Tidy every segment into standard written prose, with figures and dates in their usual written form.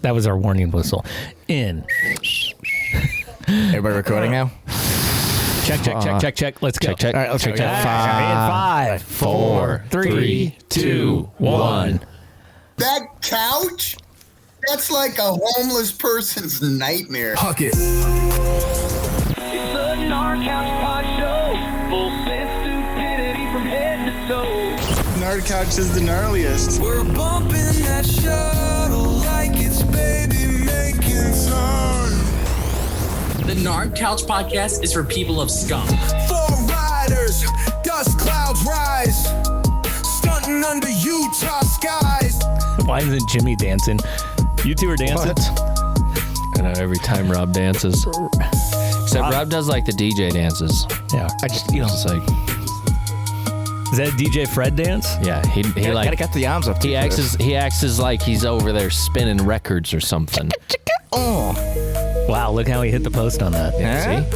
That was our warning whistle. In. Everybody recording now? Check. Let's go. Check. All right, let's check. 5, 4, 3, 2, 1. That couch? That's like a homeless person's nightmare. Huck it. It's the Gnar Couch Pod Show. Full sense stupidity from head to toe. Gnar Couch is the gnarliest. We're bumping that shuttle like it's baby making sun. The Gnar Couch Podcast is for people of scum. Four riders, dust clouds rise, stunting under Utah skies. Why isn't Jimmy dancing? You two are dancing? I know every time Rob dances. Except Rob does like the DJ dances. Yeah. I just, it's like... Is that DJ Fred dance? Yeah, he like... Gotta get the arms up. He acts as like he's over there spinning records or something. Oh. Wow, look how he hit the post on that. See?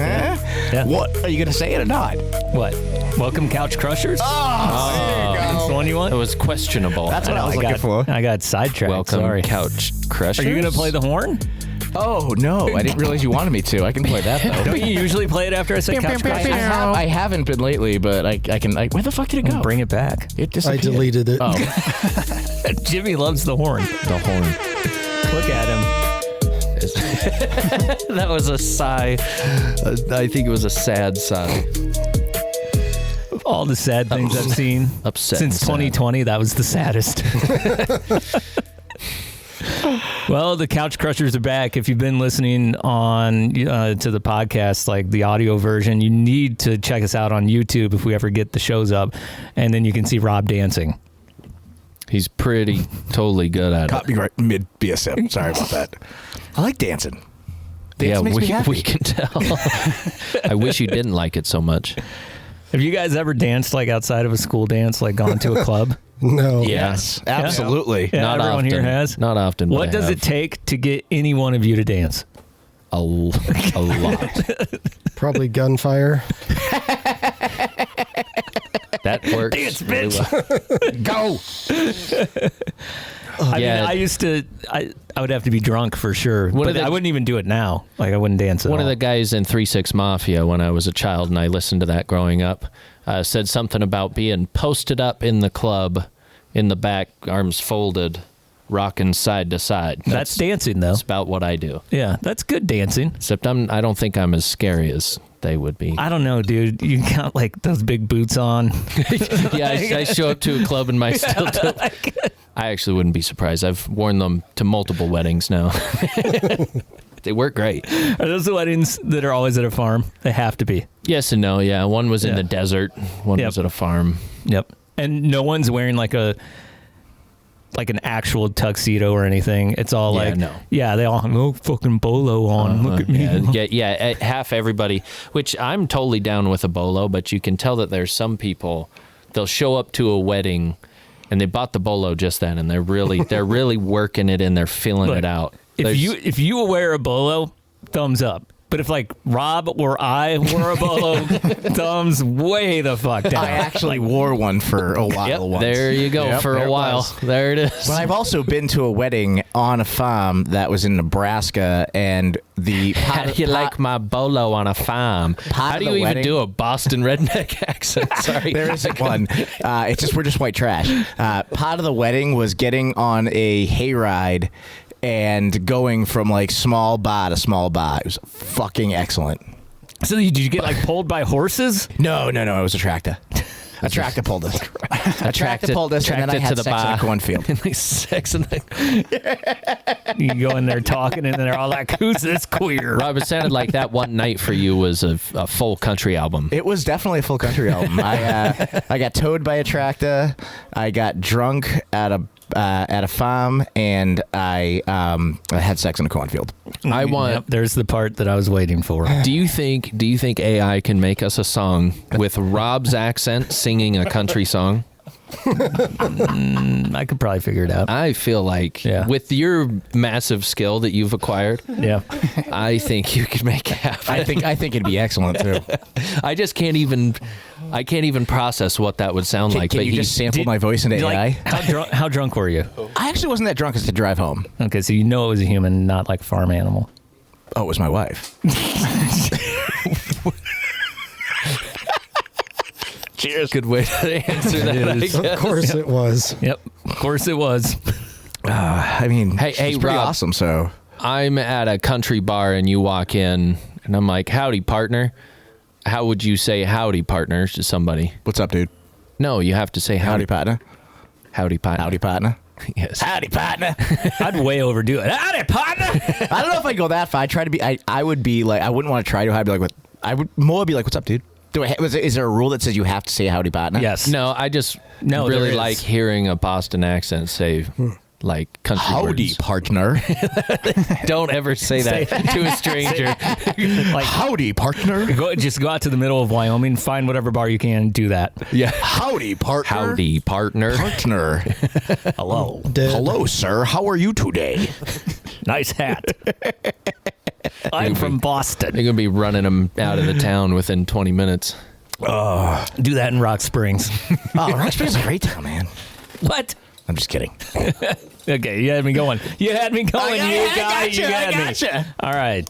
Yeah. What? Are you going to say it or not? What? Welcome Couch Crushers? Oh, That's the one you want? It was questionable. That's what I was looking for. I got sidetracked. Welcome, Sorry. Couch Crushers. Are you going to play the horn? Oh, no. I didn't realize you wanted me to. I can play that, though. Don't you usually play it after I say Couch Crushers? I haven't been lately, but I can. Where the fuck did it go? Bring it back. It disappeared. I deleted it. Oh. Jimmy loves the horn. The horn. Look at him. That was a sigh. I think it was a sad sigh. All the sad things I've seen Upset since and sad. 2020, that was the saddest. Well, the Couch Crushers are back. If you've been listening on to the podcast, like the audio version, you need to check us out on YouTube if we ever get the shows up, and then you can see Rob dancing. He's totally good at it. Copyright mid BSM. Sorry about that. I like dancing. Yeah, Makes me happy. we can tell. I wish you didn't like it so much. Have you guys ever danced like outside of a school dance, like gone to a club? No. Yes, absolutely. Yeah, Not everyone often. here has. Not often. What but does I it take to get any one of you to dance? A lot. Probably gunfire. That works. Dance, really bitch. Go. I mean, I used to. I would have to be drunk for sure. But I wouldn't even do it now. Like I wouldn't dance at all. One of the guys in 3-6 Mafia, when I was a child and I listened to that growing up, said something about being posted up in the club, in the back, arms folded, rocking side to side. That's dancing, though. That's about what I do. Yeah, that's good dancing. Except I don't think I'm as scary as they would be. I don't know, dude. You got like those big boots on. Yeah, I show up to a club in my steel toe. I actually wouldn't be surprised. I've worn them to multiple weddings now. They work great. Are those the weddings that are always at a farm? They have to be. Yes and no, yeah. One was in the desert. One was at a farm. Yep. And no one's wearing like an actual tuxedo or anything. It's all they all have no fucking bolo on. Look at me. Yeah, half everybody, which I'm totally down with a bolo, but you can tell that there's some people, they'll show up to a wedding and they bought the bolo just then and they're really working it in, they're feeling it out. If you wear a bolo, thumbs up. But if like Rob or I wore a bolo, thumbs way the fuck down. I actually wore one for a while. Yep, once. There you go, for a while. There it is. But I've also been to a wedding on a farm that was in Nebraska, and the how do you like my bolo on a farm? How do you even do a Boston redneck accent? Sorry, there isn't one. It's just we're just white trash. Part of the wedding was getting on a hayride and going from like small bar to small bar. It was fucking excellent. So did you get like pulled by horses? No. It was a tractor. A tractor pulled us. A tractor pulled us, and then I had sex in a cornfield. Sex in You can go in there talking, and they're all like, "Who's this queer?" Rob, it sounded like that one night for you was a full country album. It was definitely a full country album. I got towed by a tractor. I got drunk at a farm, and I had sex in a cornfield. There's the part that I was waiting for. Do you think AI can make us a song with Rob's accent singing a country song? I could probably figure it out. I feel like with your massive skill that you've acquired, I think you could make it happen. I think it'd be excellent too. I just can't even process what that would sound like. Can but you just sample my voice into AI? How drunk were you? I actually wasn't that drunk as to drive home. Okay, so you know it was a human, not like a farm animal. Oh, it was my wife. Cheers. Good way to answer that. I guess. Of course it was. Yep, of course it was. I mean, hey, it's pretty Rob, awesome. So I'm at a country bar and you walk in and I'm like, howdy, partner. How would you say howdy, partner, to somebody? What's up, dude? No, you have to say Howdy, partner. Howdy, partner. Howdy, partner. Yes. Howdy, partner. I'd way overdo it. Howdy, partner. I don't know if I'd go that far. I'd try to be. I would be like. I wouldn't want to try to. I'd be like, what? I would more be like, what's up, dude? Is there a rule that says you have to say howdy, partner? Yes. No, I just really like hearing a Boston accent say like country howdy, words. partner. Don't ever say that to a stranger. Like, howdy, partner. Just go out to the middle of Wyoming, find whatever bar you can, do that. Yeah. Howdy, partner. Howdy, partner. Partner. Hello. Hello, sir. How are you today? Nice hat. I'm from Boston. They're going to be running them out of the town within 20 minutes. Do that in Rock Springs. Oh, Rock Springs is a great town, man. What? I'm just kidding. Okay, you had me going. You had me going. I gotcha. All right.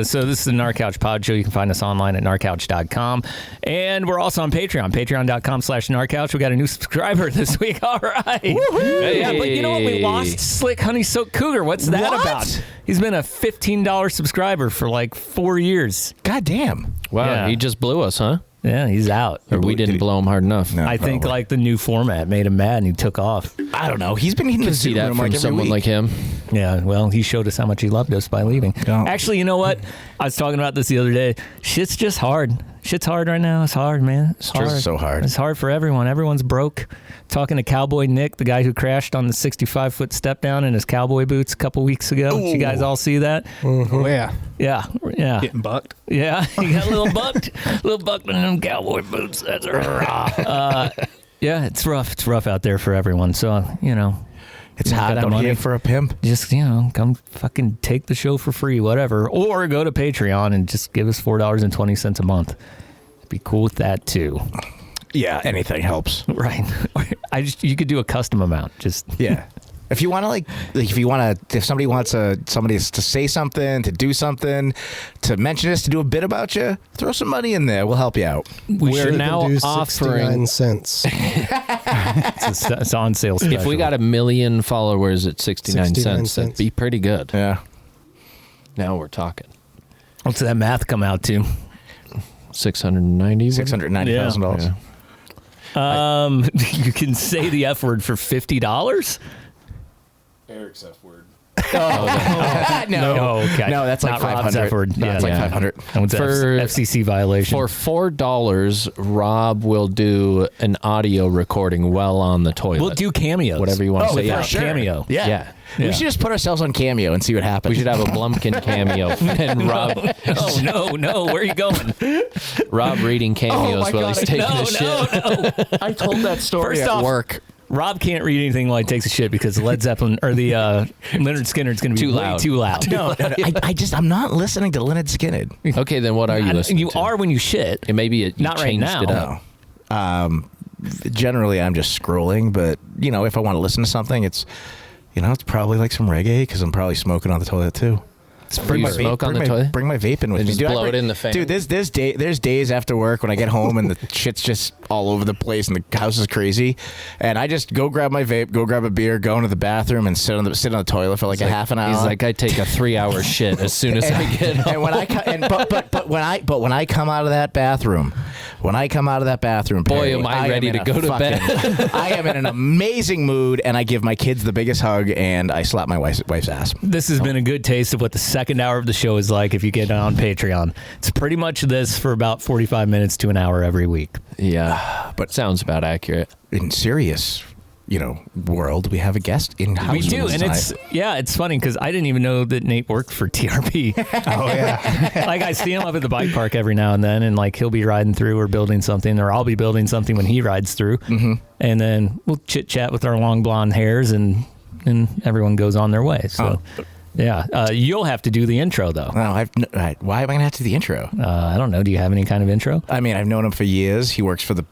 So this is the Gnar Couch Pod Show. You can find us online at gnarcouch.com. And we're also on Patreon, patreon.com/gnarcouch. We got a new subscriber this week. All right. Hey. Yeah, but you know what? We lost Slick Honey Soaked Cougar. What's that What? about? He's been a $15 subscriber for like 4 years. God damn. Wow, Yeah. he just blew us, huh? Yeah, he's out. Or we didn't blow him hard enough. No. I think probably. like the new format made him mad and he took off. I don't know. He's been eating the See that room from every someone week. like him. Yeah, well, he showed us how much he loved us by leaving. Yeah. Actually, you know what? I was talking about this the other day. Shit's just hard. Shit's hard right now. It's hard, man. It's hard. just so hard. It's hard for everyone. Everyone's broke. Talking to Cowboy Nick, the guy who crashed on the 65-foot step down in his cowboy boots a couple weeks ago. Did you guys all see that? Oh, Yeah. Getting bucked. Yeah, he got a little bucked in them cowboy boots. That's right. Yeah, it's rough. It's rough out there for everyone. So, you know. It's you hot got that out money, here for a pimp. just, you know, come fucking take the show for free, whatever. Or go to Patreon and just give us $4.20 a month. Be cool with that too. Yeah, anything helps. Right. You could do a custom amount. Just Yeah. If you want to, if somebody wants somebody to say something, to do something, to mention us, to do a bit about you, throw some money in there. We'll help you out. We're Should now do offering 69 cents. it's on sale special. If we got 1 million followers at 69 cents, that'd be pretty good. Yeah. Now we're talking. What's that math come out to? 690. $690,000. You can say the F word for $50? Eric's F word. No, okay. No, that's like Not Rob's 500. F word. No, Yeah, it's like yeah. 500. That was For- FCC violation. For $4, Rob will do an audio recording while on the toilet. We'll do cameos. Whatever you want to Oh, say. for Yeah. sure. Cameo. Yeah. Yeah. Yeah. We should just put ourselves on Cameo and see what happens. We should have a Blumpkin cameo and Oh, no. Where are you going? Rob reading cameos my while God, he's taking a shit. No. I told that story First at off, work. Rob can't read anything while he takes a shit because Led Zeppelin or the Leonard Skinner's going to be Too way loud. too loud. No. I'm not listening to Leonard Skinner. Okay, then what are you listening You to? are when you shit. And maybe you Not right changed now. it up. No. Generally, I'm just scrolling, but if I want to listen to something, it's probably like some reggae because I'm probably smoking on the toilet too. You smoke on the toilet? Bring my vape in with And me. just blow it in the fan. Dude, there's days after work when I get home and the shit's just all over the place and the house is crazy, and I just go grab my vape, go grab a beer, go into the bathroom and sit on the toilet for like a half an hour. He's like, I take a 3-hour shit as soon as I get home. And when I come out of that bathroom, Boy, Perry, am I ready am to in go a to bed. I am in an amazing mood, and I give my kids the biggest hug, and I slap my wife's ass. This has been a good taste of what the second hour of the show is like if you get on Patreon. It's pretty much this for about 45 minutes to an hour every week. Yeah, but sounds about accurate. In serious world, we have a guest in house. We do, and it's funny because I didn't even know that Nate worked for TRP. Oh yeah. Like I see him up at the bike park every now and then, and like he'll be riding through or building something, or I'll be building something when he rides through, and then we'll chit chat with our long blonde hairs, and everyone goes on their way. So. Yeah, you'll have to do the intro though. No, why am I gonna have to do the intro? I don't know. Do you have any kind of intro? I mean, I've known him for years. He works for the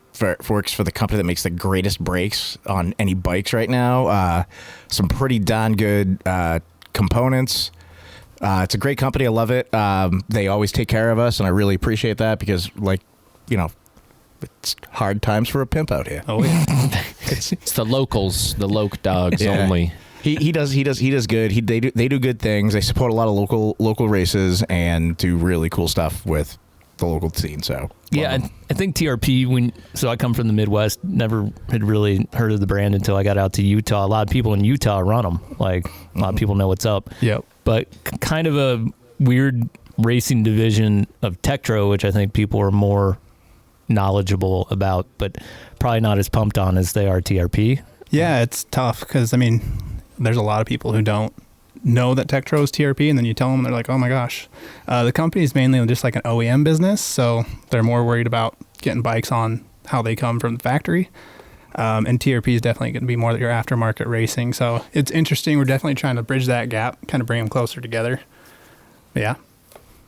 company that makes the greatest brakes on any bikes right now. Some pretty darn good components. It's a great company. I love it. They always take care of us, and I really appreciate that because, it's hard times for a pimp out here. Oh yeah. It's the locals, the loc dogs only. He does good. They do good things. They support a lot of local races and do really cool stuff with the local scene. So yeah, I think TRP. I come from the Midwest. Never had really heard of the brand until I got out to Utah. A lot of people in Utah run them. Like a lot of people know what's up. Yep. But kind of a weird racing division of Tektro, which I think people are more knowledgeable about, but probably not as pumped on as they are TRP. Yeah, it's tough because there's a lot of people who don't know that Tektro is TRP, and then you tell them, they're like, oh my gosh. The company is mainly just like an OEM business, so they're more worried about getting bikes on how they come from the factory. And TRP is definitely going to be more your aftermarket racing. So it's interesting. We're definitely trying to bridge that gap, kind of bring them closer together. But yeah.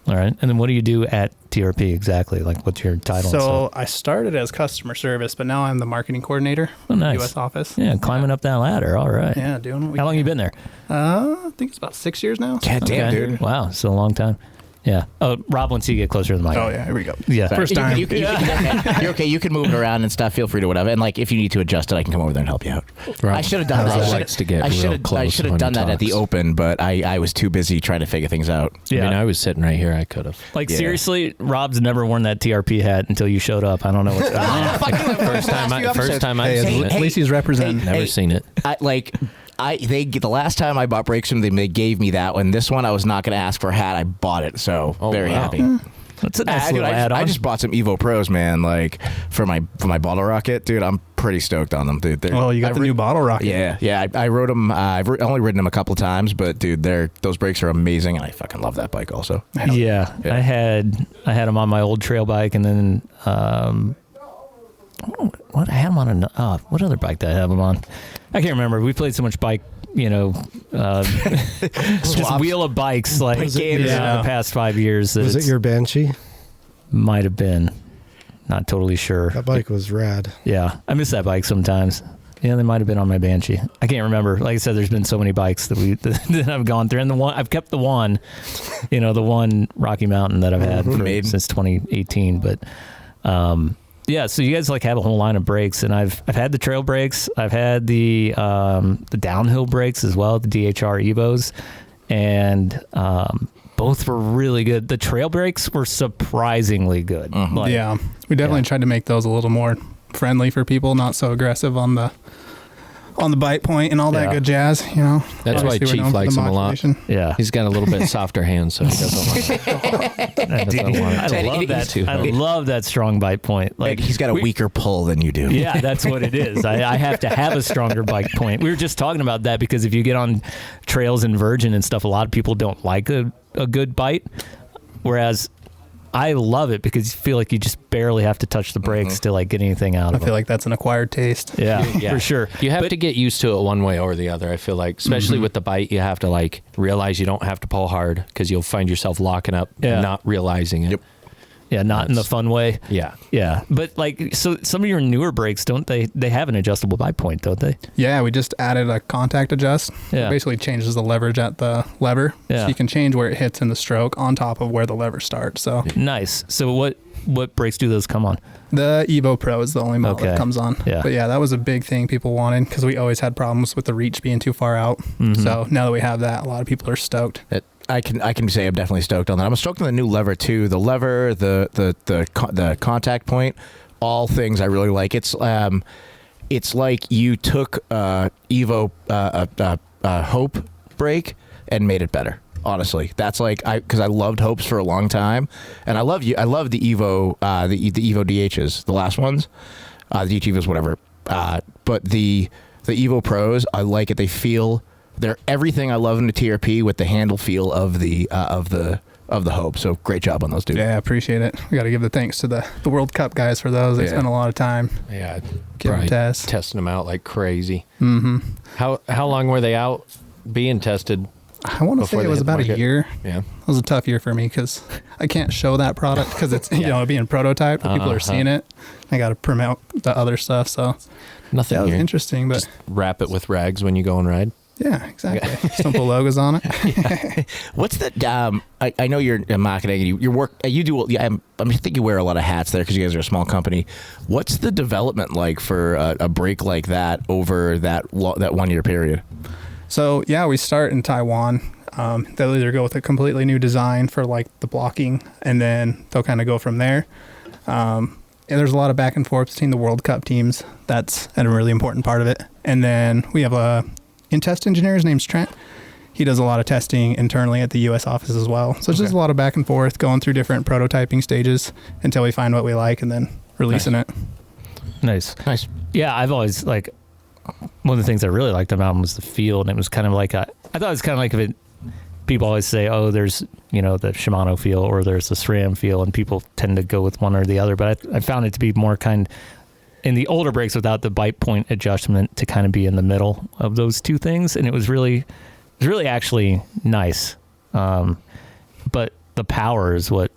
All right. And then what do you do at TRP exactly? Like, what's your title? So I started as customer service, but now I'm the marketing coordinator in the U.S. office. Yeah, climbing up that ladder. All right. Yeah, doing what we How long you been there? I think it's about 6 years now. God damn, dude. Wow, so a long time. Yeah. Oh, Rob, once you get closer to the mic. Oh, yeah, here we go. Yeah. First time. You're okay. You can move it around and stuff. Feel free to whatever. And like, if you need to adjust it, I can come over there and help you out. Rob, I should have done that. I should have done that at the open, but I was too busy trying to figure things out. Yeah. I mean, I was sitting right here. I could have. Like, seriously, Rob's never worn that TRP hat until you showed up. I don't know what's going on. First time I've seen it. At least he's representing. Never seen it. The last time I bought brakes from them, they gave me that one. This one, I was not going to ask for a hat. I bought it, so very happy. That's a nice little add-on. I just bought some Evo Pros, man. Like for my bottle rocket, dude. I'm pretty stoked on them, dude. You got the new bottle rocket. Yeah. I rode them. I've only ridden them a couple times, but dude, those brakes are amazing, and I fucking love that bike also. Yeah. I had them on my old trail bike, and then what I had them on what other bike did I have them on? I can't remember. We played so much bike, just wheel of bikes like the past 5 years. Was it your Banshee? Might have been. Not totally sure. That bike was rad. Yeah, I miss that bike sometimes. Yeah, they might have been on my Banshee. I can't remember. Like I said, there's been so many bikes that I've gone through, and I've kept the one Rocky Mountain that I've had since 2018. But yeah, so you guys like have a whole line of brakes, and I've had the trail brakes, I've had the downhill brakes as well, the DHR Evos, and both were really good. The trail brakes were surprisingly good. Yeah, we definitely tried to make those a little more friendly for people, not so aggressive on the bite point and all that good jazz, That's why Cheef likes him a lot. Yeah. He's got a little bit softer hands, so he doesn't I love that strong bite point. Like he's got a weaker pull than you do. Yeah, that's what it is. I have to have a stronger bite point. We were just talking about that because if you get on trails and Virgin and stuff, a lot of people don't like a good bite, whereas I love it because you feel like you just barely have to touch the brakes to like get anything out of it. I feel like that's an acquired taste. Yeah, for sure. You have to get used to it one way or the other. I feel like, especially with the bite, you have to like realize you don't have to pull hard because you'll find yourself locking up and not realizing it. Yep. Yeah, not in the fun way. Yeah. Yeah. But like, so some of your newer brakes, don't they have an adjustable bite point, don't they? Yeah, we just added a contact adjust. Yeah. It basically changes the leverage at the lever. Yeah. So you can change where it hits in the stroke on top of where the lever starts. So nice. So what brakes do those come on? The Evo Pro is the only model that comes on. Yeah. But yeah, that was a big thing people wanted because we always had problems with the reach being too far out. So now that we have that, a lot of people are stoked. I can say I'm definitely stoked on that. I'm stoked on the new lever too. The lever, the contact point, all things I really like. It's like you took Evo Hope brake and made it better. Honestly, that's like because I loved Hopes for a long time, and I love the Evo the Evo DHs, the last ones, the DH Evos, whatever. But the The Evo Pros, I like it. They're everything I love in the TRP with the handle feel of the Hope. So great job on those, dude. Yeah, I appreciate it. We got to give the thanks to the World Cup guys for those. They spent a lot of time. Yeah, giving tests, testing them out like crazy. Mm-hmm. How long were they out being tested? I want to say it was about a year. Yeah, it was a tough year for me because I can't show that product because it's being prototyped. People are seeing it. I got to promote the other stuff. So nothing. That was interesting, but just wrap it with rags when you go and ride. Yeah, exactly. Some logos on it. What's the? I know you're in marketing. And you work. You do. Yeah, I think you wear a lot of hats there because you guys are a small company. What's the development like for a brake like that over that 1 year period? So yeah, we start in Taiwan. They'll either go with a completely new design for like the blocking, and then they'll kind of go from there. And there's a lot of back and forth between the World Cup teams. That's a really important part of it. And then we have a in-test engineer. His name's Trent. He does a lot of testing internally at the U.S. office as well. So it's just a lot of back and forth, going through different prototyping stages until we find what we like and then releasing it. Nice. Yeah, I've always one of the things I really liked about him was the feel, and it was kind of like I thought it was kind of like if it. People always say, oh, there's the Shimano feel or there's the SRAM feel, and people tend to go with one or the other. But I found it to be more in the older brakes without the bite point adjustment to kind of be in the middle of those two things, and it was really actually nice. But the power is what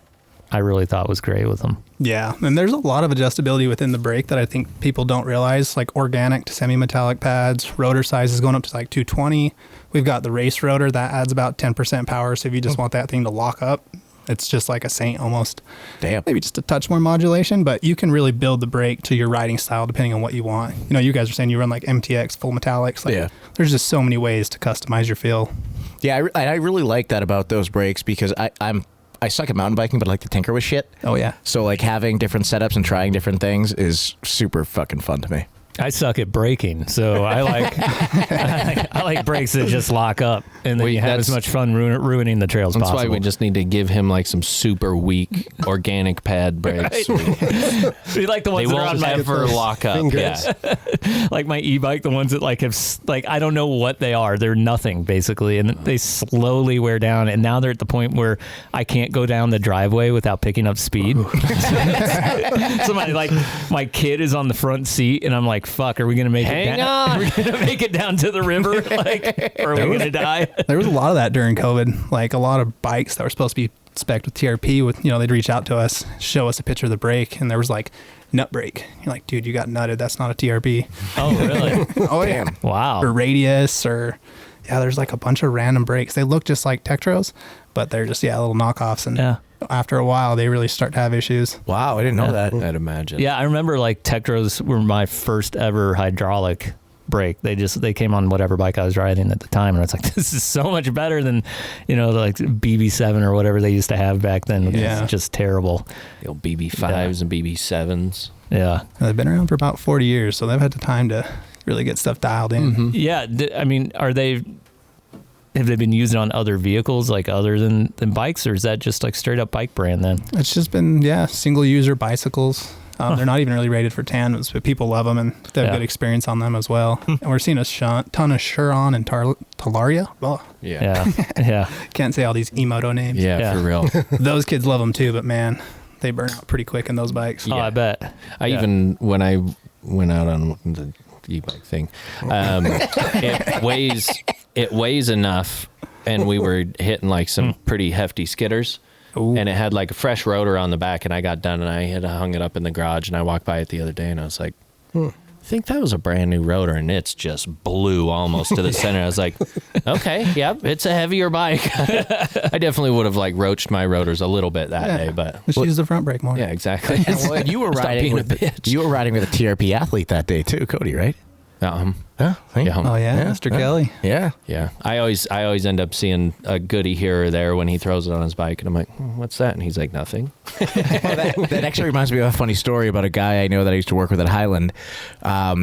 I really thought was great with them. Yeah, and there's a lot of adjustability within the brake that I think people don't realize, like organic to semi-metallic pads, rotor size is going up to like 220. We've got the race rotor that adds about 10% power, so if you just want that thing to lock up, it's just like a Saint almost. Damn. Maybe just a touch more modulation, but you can really build the brake to your riding style depending on what you want. You guys are saying you run like MTX full metallics. There's just so many ways to customize your feel. Yeah, I really like that about those brakes because I suck at mountain biking, but I like to tinker with shit. Oh, yeah. So, like, having different setups and trying different things is super fucking fun to me. I suck at braking, so I like brakes that just lock up, and then you have as much fun ruining the trails as possible. That's why we just need to give him like some super weak organic pad brakes. Right. We like the ones that are on my ever lock up. Yeah. Like my e-bike, the ones that have I don't know what they are. They're nothing basically, and they slowly wear down. And now they're at the point where I can't go down the driveway without picking up speed. So my kid is on the front seat, and I'm like, fuck, are we gonna make it down? Are we gonna make it down to the river? Or are we gonna die? There was a lot of that during COVID. Like a lot of bikes that were supposed to be spec'd with TRP they'd reach out to us, show us a picture of the brake, and there was like nut brake. You're like, dude, you got nutted. That's not a TRP. Oh, really? Oh, yeah. Wow. Or radius there's like a bunch of random brakes. They look just like Tektros, but they're just, little knockoffs. And after a while, they really start to have issues. Wow, I didn't know that. I'd imagine. Yeah, I remember like Tektros were my first ever hydraulic brake. They came on whatever bike I was riding at the time, and I was like, this is so much better than like BB7 or whatever they used to have back then. It's just terrible. The old BB5s and BB7s. Yeah. They've been around for about 40 years, so they've had the time to really get stuff dialed in. Mm-hmm. Yeah, I mean, have they been used on other vehicles, like other than bikes, or is that just like straight up bike brand then? It's just been, single user bicycles. They're not even really rated for tandems, but people love them and they have good experience on them as well. And we're seeing a ton of Chiron and Talaria. Oh. Yeah. Can't say all these emoto names. Yeah, for real. Those kids love them too, but man, they burn out pretty quick in those bikes. Oh, I bet. Even when I went out on the e-bike thing, it weighs enough, and we were hitting like some pretty hefty skidders. Ooh. And it had like a fresh rotor on the back, and I got done and I had hung it up in the garage, and I walked by it the other day and I was like, I think that was a brand new rotor, and it's just blew almost to the center. I was like, okay, yep, it's a heavier bike. I definitely would have like roached my rotors a little bit that day, but just use the front brake more. Yeah, exactly. You were riding with a TRP athlete that day too, Cody, right? Oh yeah, Mr. Kelly. Yeah. I always end up seeing a goodie here or there when he throws it on his bike, and I'm like, what's that? And he's like, nothing. That actually reminds me of a funny story about a guy I know that I used to work with at Highland.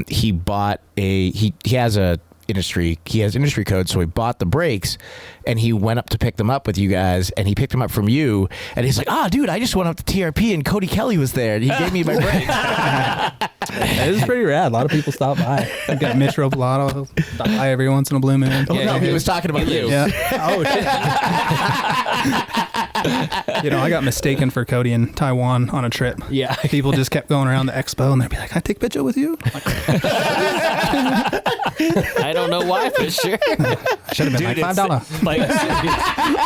He bought he has a industry. He has industry codes, so he bought the brakes, and he went up to pick them up with you guys, and he picked them up from you, and he's like, "Oh, dude, I just went up to TRP, and Cody Kelly was there, and he gave me my brakes." It is pretty rad. A lot of people stop by. I've got Mitch Roblato stop by every once in a blue moon. Oh, no, he was talking about you. Yeah. Oh shit. You know, I got mistaken for Cody in Taiwan on a trip. Yeah. People just kept going around the expo, and they'd be like, "Can I take a picture with you?" I'm like, I don't know why, for sure. should have been like $5. Like,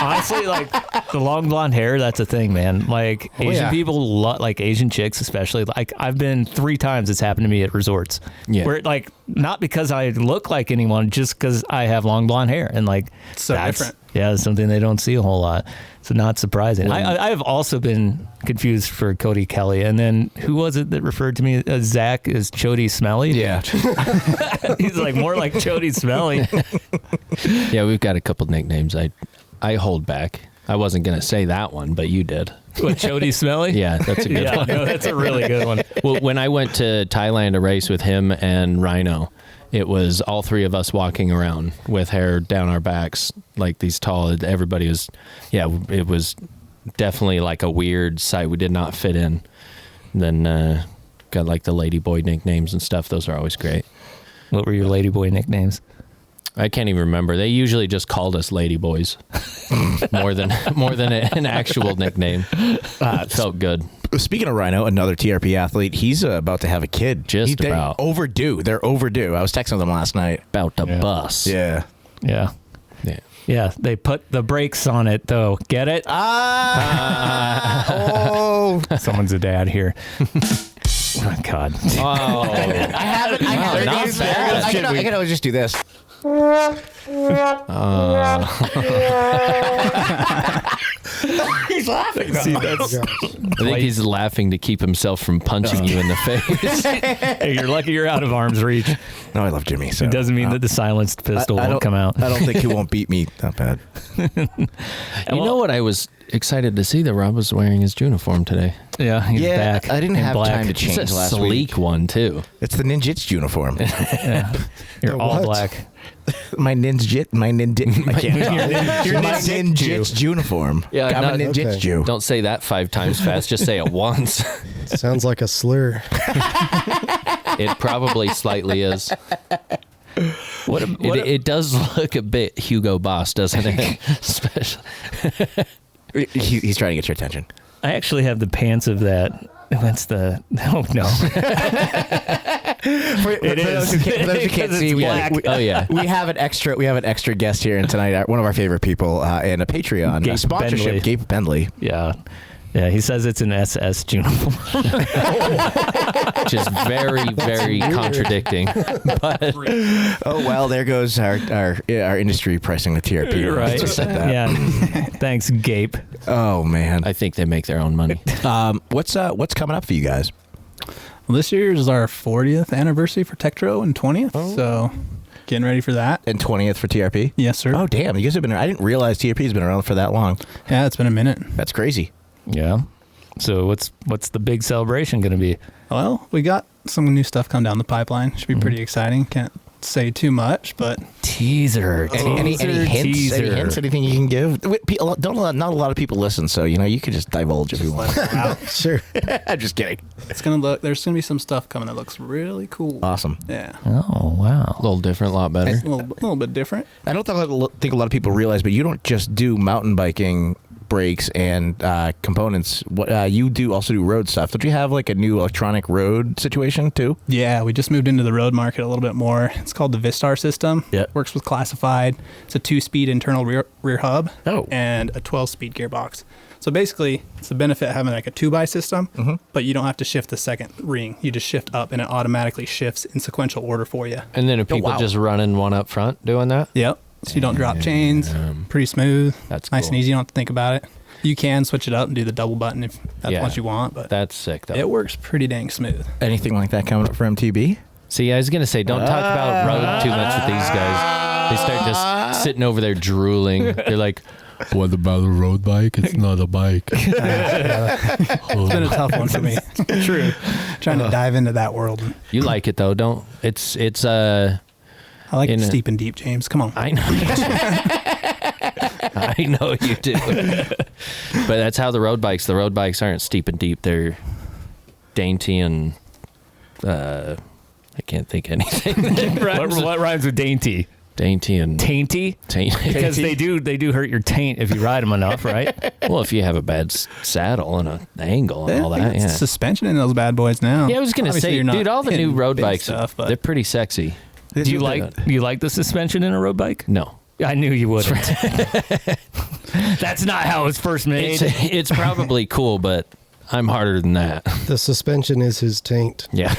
honestly, like the long blonde hair, that's a thing, man. Like Asian people, like Asian chicks, especially. Like I've been 3 times it's happened to me at resorts. Yeah. Where like not because I look like anyone, just because I have long blonde hair, and like So that's different. Yeah, it's something they don't see a whole lot. So not surprising. I have also been confused for Cody Kelly, and then who was it that referred to me as Zach as Chody Smelly? Yeah. He's like more like Chody Smelly. Yeah, we've got a couple nicknames. I hold back. I wasn't gonna say that one, but you did. What, Chody Smelly? Yeah, that's a good Yeah, one. no, that's a really good one. Well, when I went to Thailand to race with him and Rhino, it was all 3 of us walking around with hair down our backs, like these tall. Everybody was, it was definitely like a weird sight. We did not fit in. Then got like the ladyboy nicknames and stuff. Those are always great. What were your ladyboy nicknames? I can't even remember. They usually just called us ladyboys more than an actual nickname. It felt good. Speaking of Rhino, another TRP athlete, he's about to have a kid. They're overdue. They're overdue. I was texting them last night. About to bus. Yeah. Yeah. Yeah. Yeah, they put the brakes on it, though. Get it? Oh. Someone's a dad here. Oh, God. Oh, I haven't. not bad. I can always just do this. He's laughing. See, that's, I think he's laughing to keep himself from punching you in the face. hey, you're lucky you're out of arm's reach. No, I love Jimmy. So It doesn't mean that the silenced pistol won't come out. I don't think he won't beat me that bad. You know what? I was excited to see that Rob was wearing his uniform today. Yeah, he's back. I didn't in have black. time to It's change a last sleek week. one too. It's the ninjitsu uniform. Yeah. You're The all what? black. my ninjitsu uniform. Yeah, I'm a not- ninjitsu. Don't say that 5 times fast. Just say it once. Sounds like a slur. It probably slightly is. It does look a bit Hugo Boss, doesn't it? Especially. He's trying to get your attention. I actually have the pants of that. That's the... Oh, no. For those who can't see, we have an extra guest here, and tonight one of our favorite people and a Patreon Gabe sponsorship, Bentley. Gabe Bentley. Yeah. Yeah, he says it's an SS uniform. Which is very, very contradicting. But Oh well, there goes our industry pricing the TRP. Right. Just said that. Yeah. Thanks, Gabe. Oh man. I think they make their own money. What's coming up for you guys? Well, this year is our 40th anniversary for Tektro and 20th, so getting ready for that. And 20th for TRP. Yes, sir. Oh damn, you guys have been. I didn't realize TRP has been around for that long. Yeah, it's been a minute. That's crazy. Yeah. So what's the big celebration going to be? Well, we got some new stuff come down the pipipeline. Should be pretty exciting. Can't say too much, but Teaser. Any hints? Any hints? Anything you can give? Not a lot of people listen, so you could just divulge if you want. Sure. I'm just kidding. it's gonna look. There's gonna be some stuff coming that looks really cool. Awesome. Yeah, Oh, wow. A little different, a lot better. a little bit different. I don't think a lot of people realize, but you don't just do mountain biking brakes and components. What you also do road stuff. Don't you have like a new electronic road situation too? Yeah, we just moved into the road market a little bit more. It's called the Vistar system. Yeah. Works with classified. It's a 2-speed internal rear hub Oh. and a 12-speed gearbox. So basically, it's the benefit of having like a 2-by system, but you don't have to shift the second ring. You just shift up and it automatically shifts in sequential order for you. And then are people wow. just running one up front doing that? Yep. So you don't drop chains. Pretty smooth. That's nice cool. and easy. You don't have to think about it. You can switch it up and do the double button if that's Yeah. what you want, but That's sick, though. it works pretty dang smooth. Anything like that coming up for MTB? See, I was going to say, don't talk about road too much with these guys. They start just sitting over there drooling. They're like, what about a road bike? It's not a bike. It's been a tough one for me. True. Trying to dive into that world. You like it, though, don't? It's I like steep and deep, James. Come on. I know. I know you do. But that's how the road bikes aren't steep and deep. They're dainty and I can't think of anything. What rhymes with dainty? Dainty and tainty? Because they do hurt your taint if you ride them enough, right? Well, if you have a bad saddle and an angle and all that, yeah. Suspension in those bad boys now. Yeah, I was gonna say, dude, all the new road bikes, stuff, they're pretty sexy. Do you like the suspension in a road bike? No. I knew you wouldn't. That's not how it was first made. It's probably cool, but I'm harder than that. The suspension is his taint. Yeah.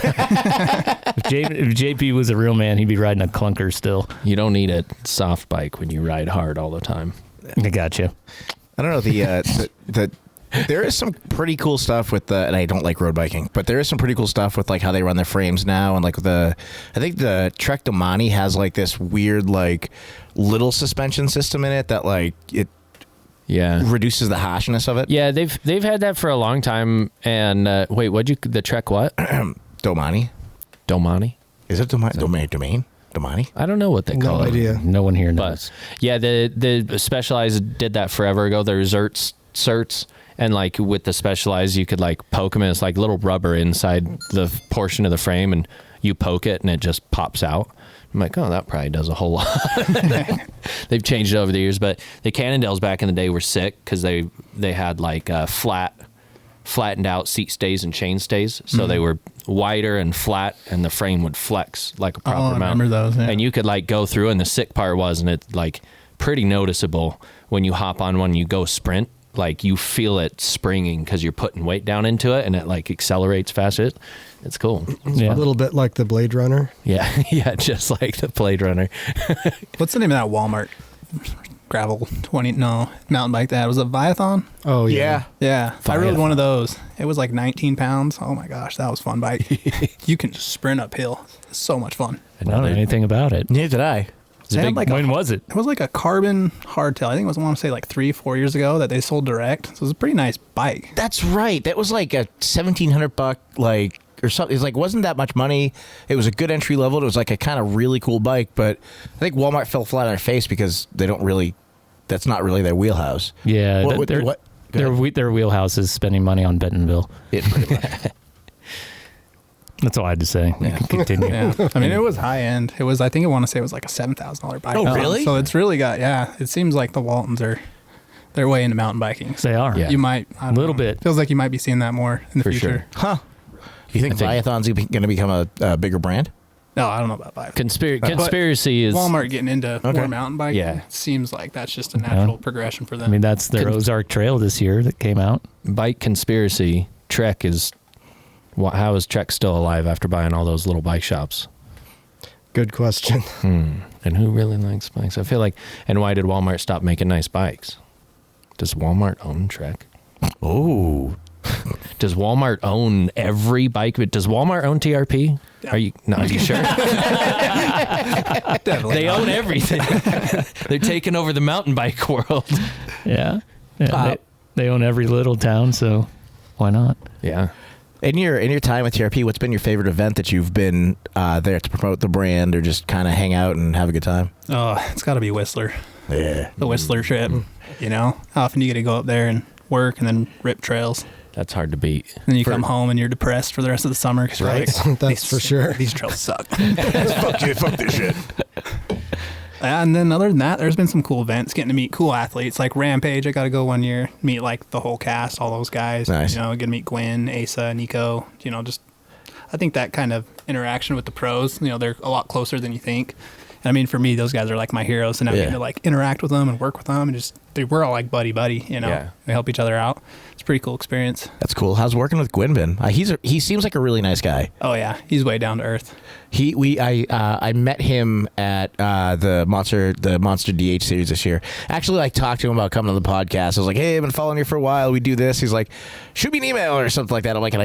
If JP was a real man, he'd be riding a clunker still. You don't need a soft bike when you ride hard all the time. I got you. I don't know the there is some pretty cool stuff with and I don't like road biking, but there is some pretty cool stuff with like how they run their frames now, and like I think the Trek Domani has like this weird like little suspension system in it that like it reduces the harshness of it. Yeah, they've had that for a long time. And wait, the Trek what? Domani. Is it Domani? Domani? I don't know what they call it. No idea. No one here knows. But yeah, the Specialized did that forever ago. There's certs. And like with the Specialized, you could like poke them, and it's like little rubber inside the portion of the frame, and you poke it and it just pops out. I'm like, oh, that probably does a whole lot. They've changed it over the years, but the Cannondales back in the day were sick because they had like flattened out seat stays and chain stays, so they were wider and flat, and the frame would flex like a proper mount. I remember those. Yeah. And you could like go through, and the sick part was, and it's like pretty noticeable when you hop on one, you go sprint. Like you feel it springing because you're putting weight down into it, and it like accelerates faster. It's cool. A little bit like the Blade Runner. Yeah, yeah, just like the Blade Runner. What's the name of that Walmart gravel mountain bike that was a Viathon? Oh yeah. I rode one of those. It was like 19 pounds. Oh my gosh, that was a fun bike. You can just sprint uphill. It's so much fun. I don't know anything about it. Neither did I. When was it? It was like a carbon hardtail. I think it was, I want to say, like 3-4 years ago that they sold direct. So it was a pretty nice bike. That's right. That was like a $1,700 like or something. It's like wasn't that much money. It was a good entry level. It was like a kind of really cool bike, but I think Walmart fell flat on their face because they don't really. That's not really their wheelhouse. Yeah, their wheelhouse is spending money on Bentonville. Yeah, pretty much. That's all I had to say. You can continue. Yeah. I mean, it was high end. It was, I think I want to say it was like a $7,000 bike. Oh, really? So it's really got, it seems like the Waltons they're way into mountain biking. They are. Yeah. You might, a little bit. Feels like you might be seeing that more in the future. Sure. Huh. You think Viathon's going to become a bigger brand? No, I don't know about Viathon. Conspiracy is Walmart getting into more mountain biking. Yeah. It seems like that's just a natural progression for them. I mean, that's their Ozark Trail this year that came out. Bike conspiracy. Trek is. How is Trek still alive after buying all those little bike shops? Good question. And who really likes bikes? I feel like. And why did Walmart stop making nice bikes? Does Walmart own Trek? Oh. Does Walmart own every bike? Does Walmart own TRP? Yeah. Are you sure? Definitely. They own everything. They're taking over the mountain bike world. Yeah. They own every little town, so why not? Yeah. In your time with TRP, what's been your favorite event that you've been there to promote the brand or just kind of hang out and have a good time? Oh, it's got to be Whistler. Yeah. The Whistler trip. You know, how often you get to go up there and work and then rip trails. That's hard to beat. And then you come home and you're depressed for the rest of the summer because you're like, that's for sure. These trails suck. Fuck this shit. And then other than that, there's been some cool events, getting to meet cool athletes like Rampage. I got to go one year, meet like the whole cast, all those guys. Nice. You know, get to meet Gwen, Asa, Nico. You know, just I think that kind of interaction with the pros. You know, they're a lot closer than you think. And I mean, for me, those guys are like my heroes, and I'm getting to like interact with them and work with them, and just we're all like buddy. You know, we help each other out. It's a pretty cool experience. That's cool. How's working with Gwen been? He seems like a really nice guy. Oh yeah, he's way down to earth. I met him at the Monster DH series this year. Actually, like talked to him about coming on the podcast. I was like, hey, I've been following you for a while. We do this. He's like, shoot me an email or something like that. I'm like,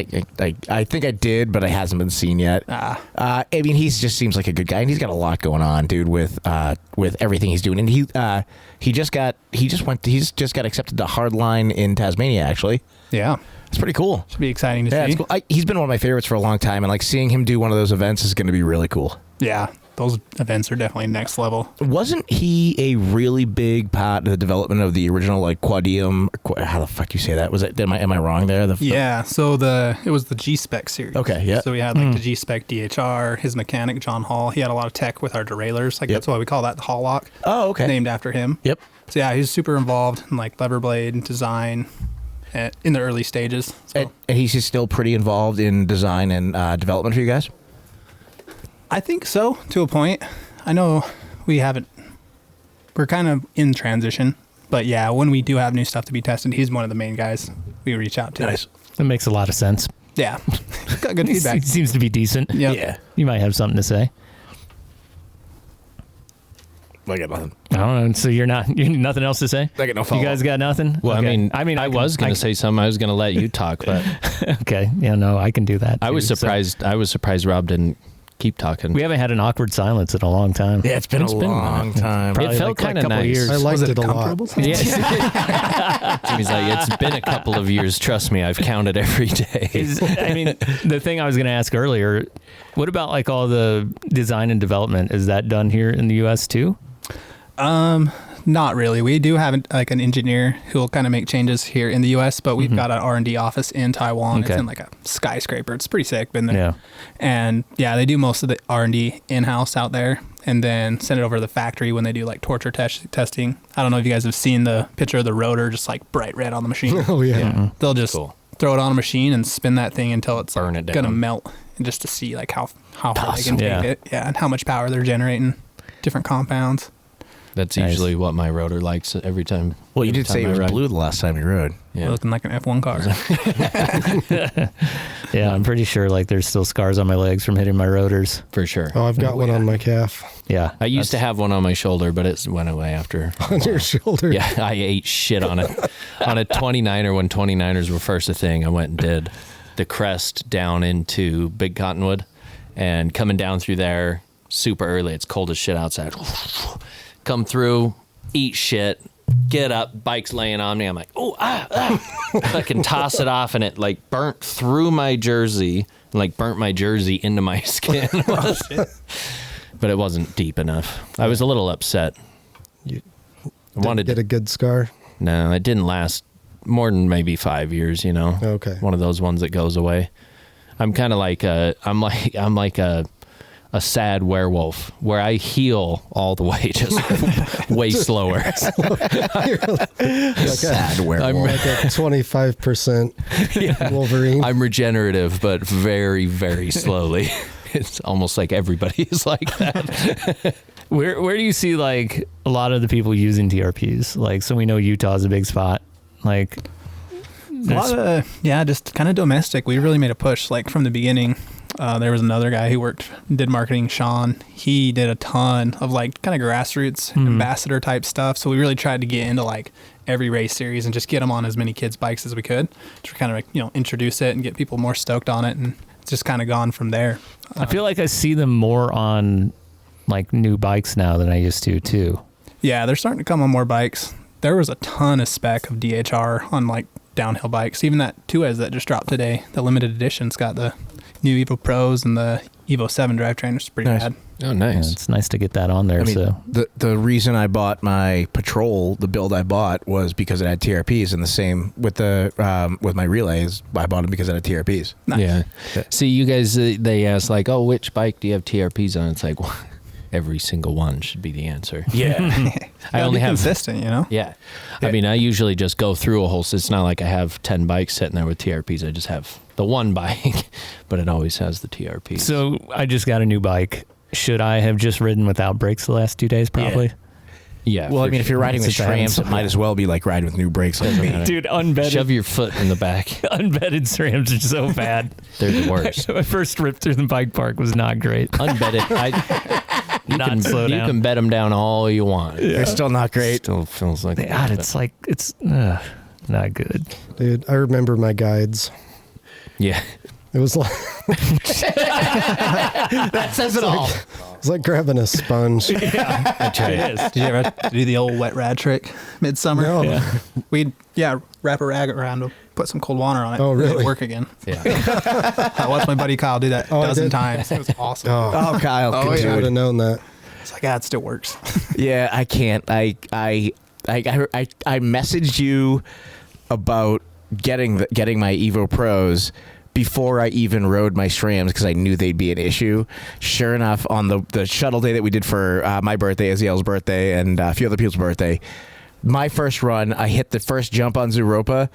I think I did, but it hasn't been seen yet. I mean, he just seems like a good guy, and he's got a lot going on, dude, with everything he's doing. And he's just got accepted to Hardline in Tasmania, actually. Yeah. It's pretty cool. Should be exciting to see. It's cool. He's been one of my favorites for a long time, and like seeing him do one of those events is going to be really cool. Yeah. those events are definitely next level. Wasn't he a really big part of the development of the original like Quadium? How the fuck you say that? Was it? Am I wrong there? So it was the G-Spec series. Okay, yeah. So we had like the G-Spec DHR. His mechanic John Hall. He had a lot of tech with our derailers. Like that's why we call that the Hall Lock. Oh, okay. Named after him. Yep. So yeah, he's super involved in like lever blade design in the early stages. So. And he's just still pretty involved in design and development for you guys? I think so, to a point. I know we're kind of in transition, but yeah, when we do have new stuff to be tested, he's one of the main guys we reach out to. Nice. That makes a lot of sense. Yeah. Got good feedback. It seems to be decent. Yep. Yeah. You might have something to say. I got nothing. I don't know. So you nothing else to say? I got no follow-up. You guys got nothing? Well, Okay. I was going to say something. I was going to let you talk, but Okay. Yeah, no, I can do that. I was too, surprised. I was surprised Rob didn't keep talking. We haven't had an awkward silence in a long time. Yeah, it's been a long time. Probably It felt like kind a of couple nice. years. I liked Was it a lot. comfortable? Yes. He's like, it's been a couple of years. Trust me, I've counted every day. The thing I was going to ask earlier, what about like all the design and development? Is that done here in the U.S. too? Not really. We do have an engineer who will kind of make changes here in the U.S., but we've got an R&D office in Taiwan. Okay. It's in like a skyscraper. It's pretty sick. Been there. Yeah. And yeah, they do most of the R&D in-house out there and then send it over to the factory when they do like torture testing. I don't know if you guys have seen the picture of the rotor just like bright red on the machine. Oh, yeah. They'll just throw it on a machine and spin that thing until it's Burn it down. going to melt, and just to see like how far they can Yeah. take it. Yeah, and how much power they're generating, different compounds. That's Nice. usually what my rotor likes every time. Well, you every did say time it I was ride. blue the last time you rode. Yeah. Looking like an F1 car. Yeah, I'm pretty sure like there's still scars on my legs from hitting my rotors. For sure. Oh, I've got one on my calf. Yeah. I used to have one on my shoulder, but it went away after. On your shoulder. Yeah, I ate shit on it. On a 29er, when 29ers were first a thing, I went and did the crest down into Big Cottonwood, and coming down through there super early. It's cold as shit outside. Come through, eat shit, get up, bike's laying on me. I'm like, I can toss it off, and it like burnt through my jersey, and like burnt my jersey into my skin. But it wasn't deep enough. I was a little upset. I wanted Get a good scar. No, it didn't last more than maybe 5 years, you know. Okay. One of those ones that goes away. I'm kind of like a sad werewolf where I heal all the way, just way slower. Sad werewolf. Like a 25% Wolverine. I'm regenerative, but very, very slowly. It's almost like everybody is like that. Where do you see like a lot of the people using TRPs? Like, so we know Utah's a big spot. Like, A lot of, just kind of domestic. We really made a push like from the beginning. There was another guy who did marketing, Sean. He did a ton of like kind of grassroots ambassador type stuff. So we really tried to get into like every race series and just get them on as many kids' bikes as we could to kind of like, introduce it and get people more stoked on it. And it's just kind of gone from there. I feel like I see them more on like new bikes now than I used to too. Yeah, they're starting to come on more bikes. There was a ton of spec of DHR on like downhill bikes. Even that 2S that just dropped today, the limited edition's got the new Evo Pros and the Evo 7 drivetrain, which is pretty Nice. bad. Oh, nice. Yeah, it's nice to get that on there. I mean, So the reason I bought my Patrol, the build I bought, was because it had TRPs, and the same with with my relays. I bought them because it had TRPs. Nice. Yeah. See, you guys, they ask like, oh, which bike do you have TRPs on? It's like, well, every single one should be the answer. Yeah. I only have consistent, Yeah. I mean, I usually just go through a whole. It's not like I have 10 bikes sitting there with TRPs. I just have the one bike, but it always has the TRPs. So I just got a new bike. Should I have just ridden without brakes the last 2 days? Probably. Yeah. Well, I for mean, if you're sure. riding with Since I haven't- SRAMs, it might as well be like riding with new brakes like me. Dude, unbedded. Shove your foot in the back. Unbedded SRAMs are so bad. They're the worst. My first trip through the bike park was not great. Unbedded. You Not slow you down. can bet them down all you want. They're still not great. Still feels like God, it's like it's not good. Dude, I remember my guides. yeah. It was like That says it all. It's like grabbing a sponge. Yeah, it is. Did you ever do the old wet rag trick midsummer? No. Yeah. We'd wrap a rag around to put some cold water on it. Oh, really? It'd work again. Yeah. I watched my buddy Kyle do that a I dozen did? times. It was awesome. Oh, Kyle. Oh, dude. yeah. I would have known that. It's like, it still works. Yeah, I can't. I messaged you about getting my Evo Pros before I even rode my SRAMs because I knew they'd be an issue. Sure enough, on the shuttle day that we did for my birthday, Aziel's birthday, and a few other people's birthday, my first run, I hit the first jump on Zooropa,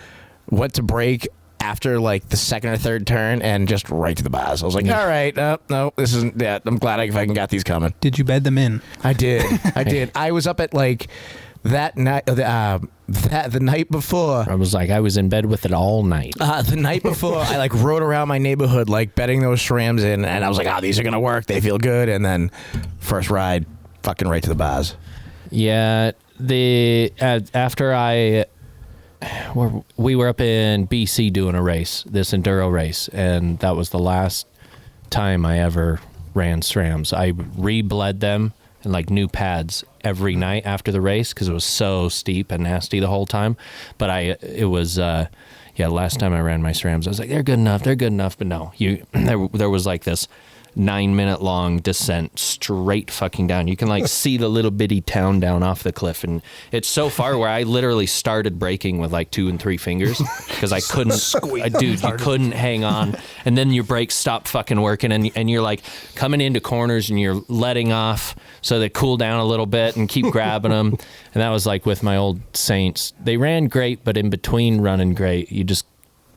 went to brake after like the second or third turn, and just right to the bars. I was like, all right, no, this isn't that. I'm glad I fucking got these coming. Did you bed them in? I did. I did. I was up at like that night, the night before. I was in bed with it all night. The night before, I like rode around my neighborhood, like betting those SRAMs in, and I was like, these are gonna work. They feel good. And then first ride, fucking right to the bars. Yeah, after we were up in BC doing a race, this enduro race, and that was the last time I ever ran SRAMs. I re-bled them and like new pads every night after the race because it was so steep and nasty the whole time. But last time I ran my SRAMs, I was like, they're good enough. But no, there was like this 9-minute long descent straight fucking down. You can like see the little bitty town down off the cliff, and it's so far where I literally started braking with like 2 and 3 fingers because I couldn't. You couldn't hang on, and then your brakes stop fucking working, and you're like coming into corners and you're letting off so they cool down a little bit and keep grabbing them. And that was like with my old Saints. They ran great, but in between running great, you just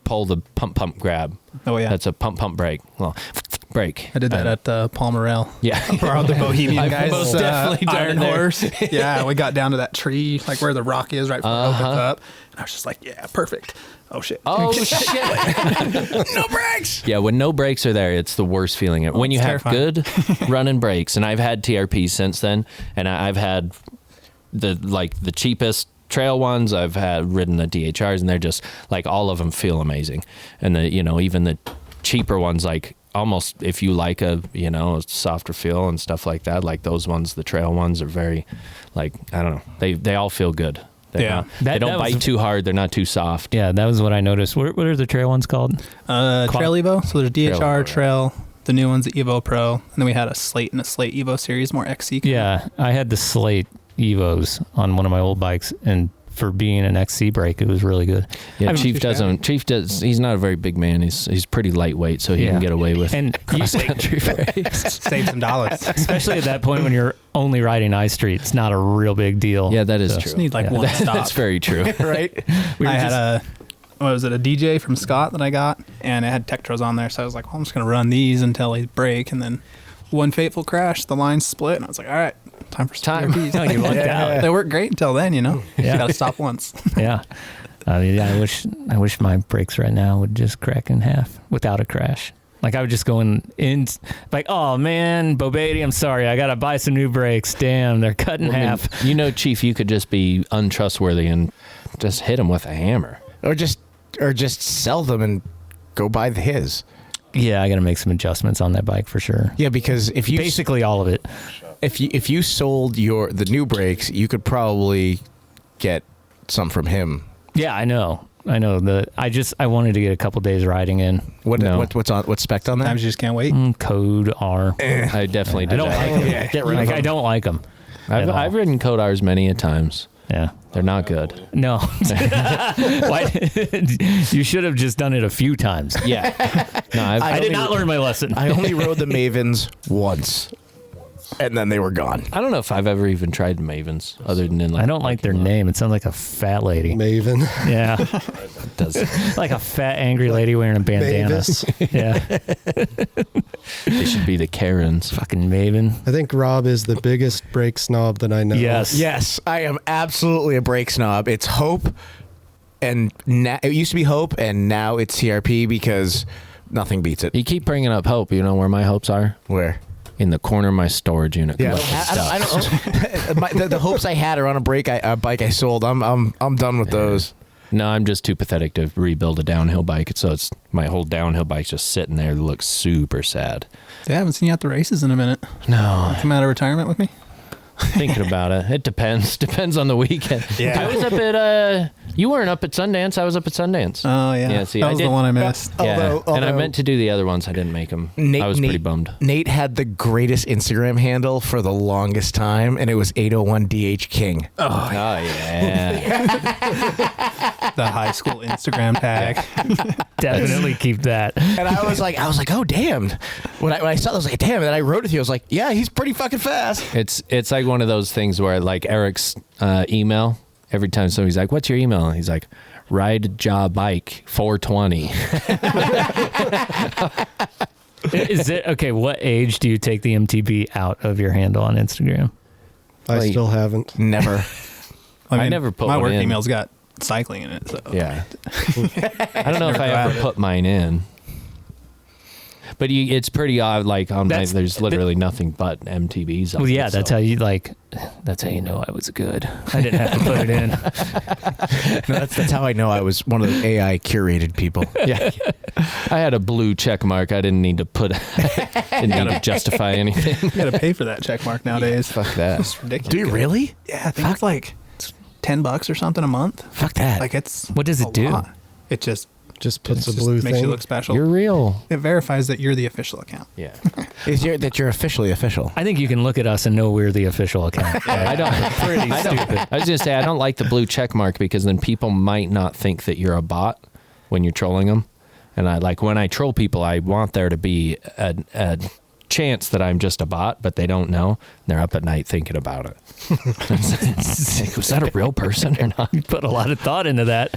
pull the pump grab. Oh yeah, that's a pump brake. Well, brake. I did that at Palmerell. Yeah, I borrowed the Bohemian guys. Most definitely done Iron there. Horse. Yeah, we got down to that tree, like where the rock is, right before it opens up, and I was just like, yeah, perfect. Oh shit. Oh shit. No brakes. Yeah, when no brakes are there, it's the worst feeling. When you have terrifying. good running brakes, and I've had TRPs since then, and I've had the cheapest trail ones. I've ridden the DHRs, and they're just like all of them feel amazing. And even the cheaper ones, like almost if you like a softer feel and stuff like that, like those ones, the trail ones are very like, I don't know, they all feel good. They don't bite too hard. They're not too soft. Yeah, that was what I noticed. What are the trail ones called? Trail Evo. So there's DHR, Trail, the new one's the Evo Pro, and then we had a Slate and a Slate Evo series, more XC. Yeah, I had the Slate Evos on one of my old bikes, and for being an XC brake, it was really good. Yeah, Cheef does. He's not a very big man. He's pretty lightweight, so he can get away with cross country brakes. Save some dollars, especially at that point when you're only riding I Street. It's not a real big deal. Yeah, that is true. Just need one stop. That's very true. Right? I had a DJ from Scott that I got, and it had Tektros on there, so I was like, well, I'm just gonna run these until they break, and then one fateful crash, the lines split, and I was like, all right, time for some TRPs. No, you lucked out. They work great until then, Yeah. You gotta stop once. Yeah. I wish my brakes right now would just crack in half without a crash. Like I would just go in like, oh man, Bobady, I'm sorry, I gotta buy some new brakes. Damn, they're cut in half. Cheef, you could just be untrustworthy and just hit them with a hammer, or just sell them and go buy his. Yeah, I got to make some adjustments on that bike for sure. Yeah, because if you basically all of it. If you sold the new brakes, you could probably get some from him. Yeah, I know. I wanted to get a couple days riding in. What's spec on that? Sometimes you just can't wait. Code R. I definitely did. I don't like them. Get rid of them. I don't like them. I've ridden Code R's many a times. Yeah. They're not good. No. You should have just done it a few times. Yeah. No, I did not learn my lesson. I only rode the Mavens once, and then they were gone. I don't know if I've ever even tried Mavens other than I don't like their name. It sounds like a fat lady. Yeah. It does. Like a fat, angry lady wearing a bandana. Mavis. Yeah. They should be the Karens. Fucking Maven. I think Rob is the biggest brake snob that I know. Yes, I am absolutely a brake snob. It's Hope, and it used to be Hope, and now it's TRP because nothing beats it. You keep bringing up Hope. You know where my hopes are? Where? In the corner of my storage unit. Yeah, I don't the hopes I had are on a bike I sold. I'm done with those. No, I'm just too pathetic to rebuild a downhill bike. So it's my whole downhill bike's just sitting there. It looks super sad. I haven't seen you at the races in a minute. No. Come out of retirement with me? Thinking about it. It depends. Depends on the weekend. Yeah. I was up at, you weren't up at Sundance. I was up at Sundance. Oh, yeah. Yeah, see, that I was did, the one I missed. Yeah. Although- and I meant to do the other ones. I didn't make them. I was pretty bummed. Nate had the greatest Instagram handle for the longest time, and it was 801DH King. Oh yeah. The high school Instagram tag. Definitely keep that. And I was like, oh damn. When I saw that, I was like, damn. And then I wrote it to you. I was like, yeah, he's pretty fucking fast. It's like one of those things where like Eric's email, every time somebody's like, what's your email? And he's like, ride jaw bike 420. Is it okay? What age do you take the MTB out of your handle on Instagram? I still haven't. Never. I never put my one work in. email's got cycling in it. So Yeah. I don't know if I ever put mine in. But it's pretty odd. Like on my, there's literally nothing but MTBs. Well, yeah, that's how you like. That's how you know I was good. I didn't have to put it in. No, that's how I know I was one of the AI curated people. Yeah, I had a blue check mark. I didn't need to put. Didn't need to justify anything. you got to pay for that check mark nowadays. Fuck that. It's ridiculous. Do you really? Yeah, I think it's like $10 or something a month. Fuck that. Like it's What does it do? lot. It just puts a blue makes thing. you look special. You're real. It verifies that you're the official account. Yeah. That you're officially official. I think you can look at us and know we're the official account. I don't. Pretty stupid. I was gonna say I don't like the blue check mark because then people might not think that you're a bot when you're trolling them. And I like when I troll people, I want there to be a chance that I'm just a bot, but they don't know. They're up at night thinking about it. Was that a real person or not? You put a lot of thought into that.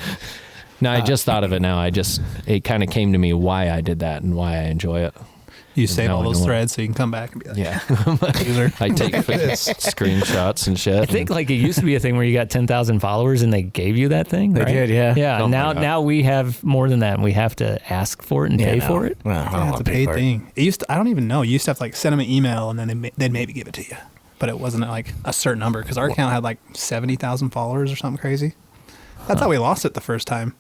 No, I just thought of it now. It kind of came to me why I did that and why I enjoy it. You save now all I those know threads so you can come back and be like, Yeah. user. I take screenshots and shit. I think like it used to be a thing where you got 10,000 followers and they gave you that thing. They right? did, yeah. Yeah. Oh my now, God. now we have more than that, and we have to ask for it and pay for it. Well, I don't Yeah, want it's a to pay paid for it. thing. It used to, I don't even know. You used to have to like send them an email and then they'd maybe give it to you. But it wasn't like a certain number because our account had like 70,000 followers or something crazy. That's how we lost it the first time.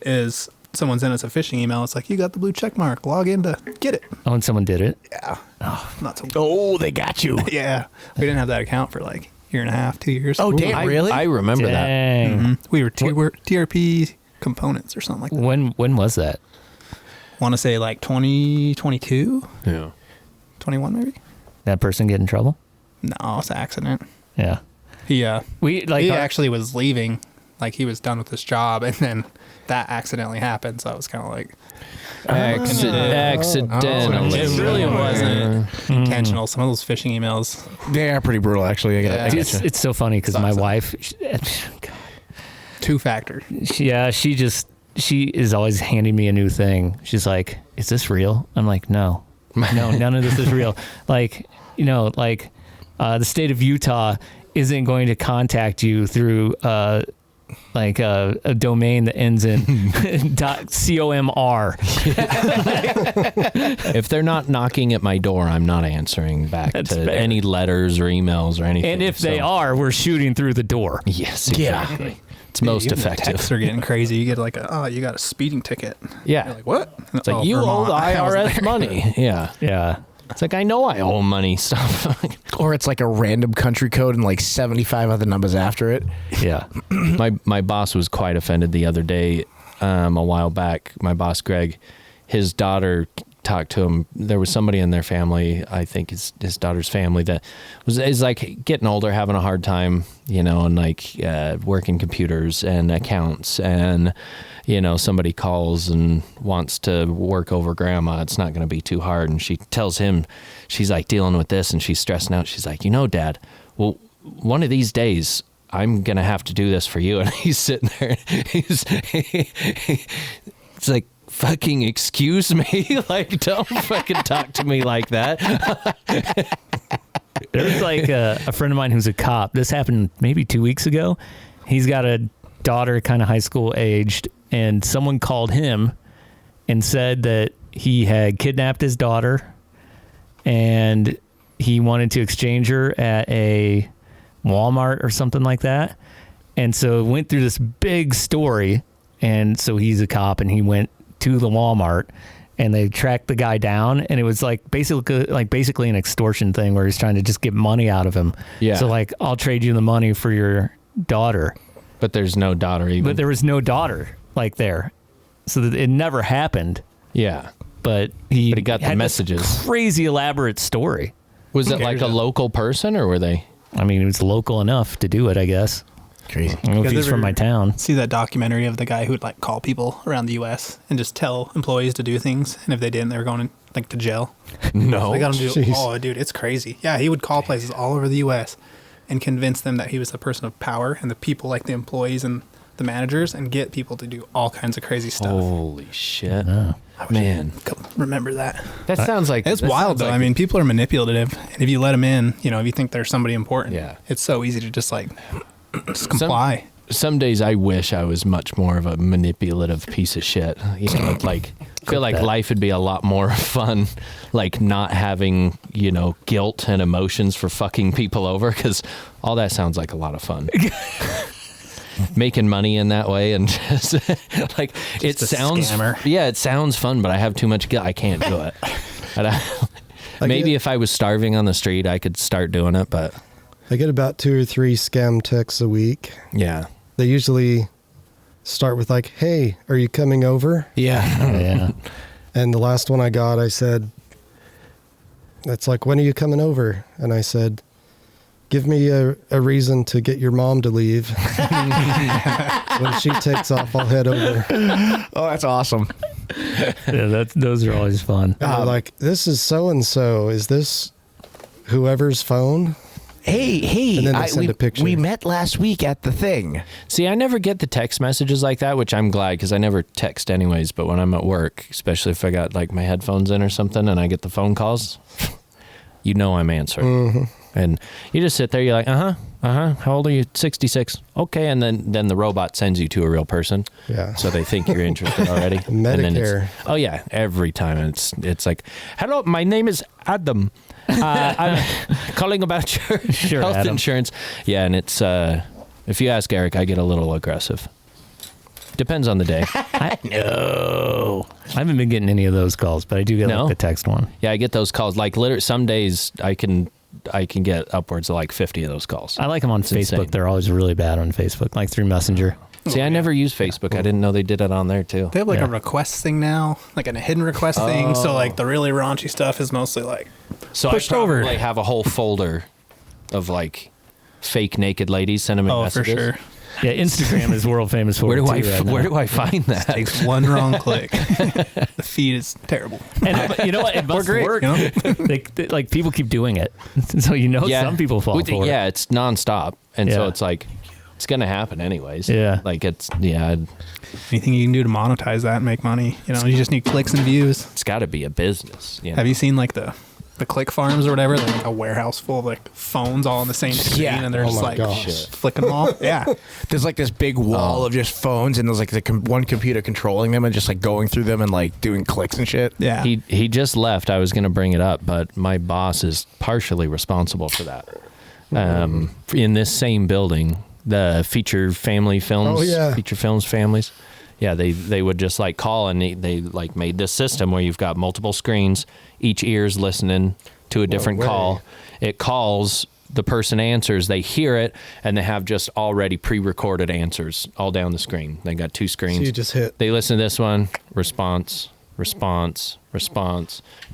Is someone sent us a phishing email. It's like, you got the blue check mark. Log in to get it. Oh, and someone did it. Yeah. Oh, not so. Oh, they got you. Yeah. We didn't have that account for like a year and a half, 2 years. Oh, damn, really? I remember that. Dang. We were TRP components or something like that. When was that? Want to say like 2022, Yeah. 21 maybe? That person get in trouble? No, it's an accident. Yeah. He We like he our- actually was leaving, like he was done with his job, and then that accidentally happened. So I was kind of like, Accidentally. it really wasn't intentional. Some of those phishing emails. They are pretty brutal, actually. I Yeah. get it's so funny because my wife, Two-factor. she is always handing me a new thing. She's like, "Is this real?" I'm like, "No, none of this is real." Like, the state of Utah isn't going to contact you through a domain that ends in .comr. If they're not knocking at my door, I'm not answering back That's to fair. any letters or emails or anything. And if they are, we're shooting through the door. yes, exactly. It's most Even the effective. Texts are getting crazy. You get like, you got a speeding ticket. Yeah. You're like, what? It's like, you owe the IRS money. Yeah. Yeah. It's like, I know I owe money stuff. Or it's like a random country code and like 75 other numbers after it. Yeah. My boss was quite offended the other day, a while back. My boss, Greg, his daughter talked to him. There was somebody in their family, I think his daughter's family, that is like getting older, having a hard time, and like working computers and accounts, and somebody calls and wants to work over grandma. It's not going to be too hard. And she tells him, she's like dealing with this and she's stressing out. She's like, Dad, well, one of these days I'm going to have to do this for you. And he's sitting there. It's like, fucking excuse me. Like, don't fucking talk to me like that. There's like a friend of mine who's a cop. This happened maybe 2 weeks ago. He's got a daughter kind of high school aged, and someone called him and said that he had kidnapped his daughter and he wanted to exchange her at a Walmart or something like that. And so went through this big story And so he's a cop, and he went to the Walmart, and they tracked the guy down, and it was basically an extortion thing where he's trying to just get money out of him. Yeah. So like, I'll trade you the money for your daughter. But there's no daughter even. But there was no daughter like there. So that it never happened. Yeah. But he got the had messages. This crazy elaborate story. Was it like a local person, or were they? I mean, it was local enough to do it, I guess. Crazy. I don't know if he's from my town. See that documentary of the guy who'd like call people around the U.S. and just tell employees to do things, and if they didn't, they were going like to jail. No. They got him to do. Jeez. Oh, dude, it's crazy. Yeah, he would call places all over the U.S. and convince them that he was the person of power, and the people like the employees and the managers, and get people to do all kinds of crazy stuff. Holy shit. Oh. Man. Remember that. That sounds like... It's that wild, sounds though. like- I mean, people are manipulative, and if you let them in, you know, if you think they're somebody important, Yeah. it's so easy to just like just comply. Some days I wish I was much more of a manipulative piece of shit. You know, like, I feel like life would be a lot more fun, like not having, you know, guilt and emotions for fucking people over, because all that sounds like a lot of fun. Making money in that way, and just like it sounds, yeah, it sounds fun, but I have too much guilt. I can't do it. Maybe if I was starving on the street, I could start doing it, but I get about 2 or 3 scam texts a week. yeah. They usually start with like, "Hey, are you coming over?" Yeah. Yeah. And the last one I got, I said, "It's like, when are you coming over?" And I said, "Give me a reason to get your mom to leave. When she takes off, I'll head over." Oh, that's awesome. Yeah, those are always fun. And they're like, "This is so-and-so. Is this whoever's phone?" Hey, And then they send a picture. we met last week at the thing. See, I never get the text messages like that, which I'm glad, because I never text anyways. But when I'm at work, especially if I got like my headphones in or something and I get the phone calls, you know I'm answering. Mm-hmm. And you just sit there, you're like, how old are you? 66. Okay, and then the robot sends you to a real person. Yeah. So they think you're interested already. And then Medicare. oh yeah, every time it's like, hello, my name is Adam. I'm calling about your health Adam. insurance. Yeah, and it's if you ask Eric, I get a little aggressive. Depends on the day. No. I haven't been getting any of those calls, but I do get No? like the text one. Yeah, I get those calls. Like literally, some days I can get upwards of like 50 of those calls. I like them on It's Facebook. insane. They're always really bad on Facebook, like through Messenger. See, I never use Facebook. I didn't know they did it on there too. They have like Yeah. a request thing now, like a hidden request thing. So like the really raunchy stuff is mostly like So pushed I over. probably have a whole folder of like fake naked ladies sending me oh, messages. for sure. Yeah, Instagram is world famous for Where it do too I right now. where do I find that? Takes one wrong click. The feed is terrible. And you know what? It must great, work. you know? Like people keep doing it, so you know some people fall for it. Yeah, it's nonstop, and so Yeah. it's like it's gonna happen anyways. Yeah. like it's Anything you can do to monetize that and make money. You know, you just need clicks and views. it's got to be a business. You know? Have you seen like the click farms or whatever? They're like a warehouse full of like phones all on the same screen, Yeah. and they're Oh just my like gosh. flicking them all. Yeah. There's like this big wall of just phones, and there's like one computer controlling them and just like going through them and like doing clicks and shit. Yeah. He just left. I was going to bring it up, but my boss is partially responsible for that. In this same building, the feature family films, Oh, yeah. feature films families. Yeah, they would just like call, and they like made this system where you've got multiple screens, each ear's listening to a different way. call. It calls, the person answers, they hear it, and they have just already pre-recorded answers all down the screen. They got 2 screens. So you just hit. They listen to this one, response,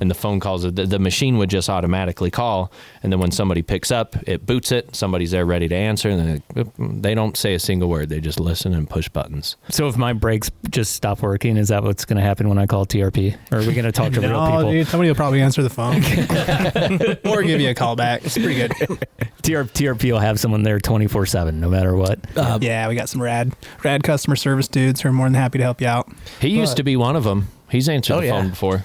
and the phone calls. The machine would just automatically call, and then when somebody picks up, it boots it. Somebody's there ready to answer, and then they don't say a single word. They just listen and push buttons. So if my brakes just stop working, is that what's going to happen when I call TRP? Or are we going to talk to real people? Dude, somebody will probably answer the phone or give you a call back. It's pretty good. TRP will have someone there 24/7, no matter what. Yeah, we got some rad customer service dudes who are more than happy to help you out. He used to be one of them. He's answered the yeah. phone before.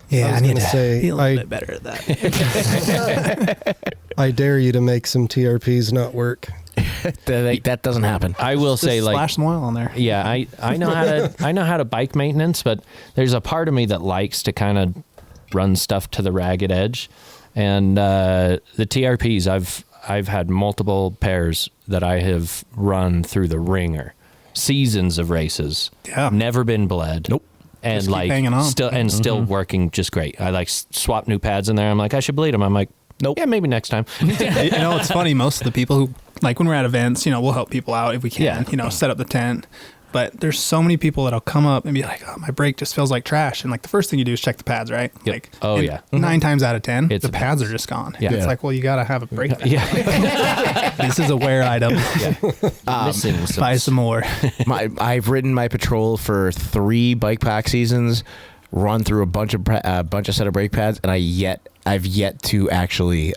Yeah, I was gonna say, be a little bit better at that. I dare you to make some TRPs not work. That doesn't happen. I will Just say, like, splash some oil on there. yeah, I know how to bike maintenance, but there's a part of me that likes to kind of run stuff to the ragged edge, and the TRPs I've had multiple pairs that I have run through the ringer. seasons of races. Yeah. Never been bled. Nope. And Just keep like hanging on. still working just great. I like swap new pads in there. I'm like, I should bleed them. I'm like, Nope. Yeah, maybe next time. It's funny. Most of the people who, like, when we're at events, we'll help people out if we can, set up the tent. But there's so many people that'll come up and be like, oh, my brake just feels like trash. And like the first thing you do is check the pads, right? Yep. Like, Oh, yeah. 9 times out of 10, It's the pads are just gone. Yeah. It's like, well, you got to have a brake pad. Yeah. This is a wear item. Missing Buy some more. I've ridden my patrol for 3 bike pack seasons, run through a bunch of set of brake pads, and I've yet to actually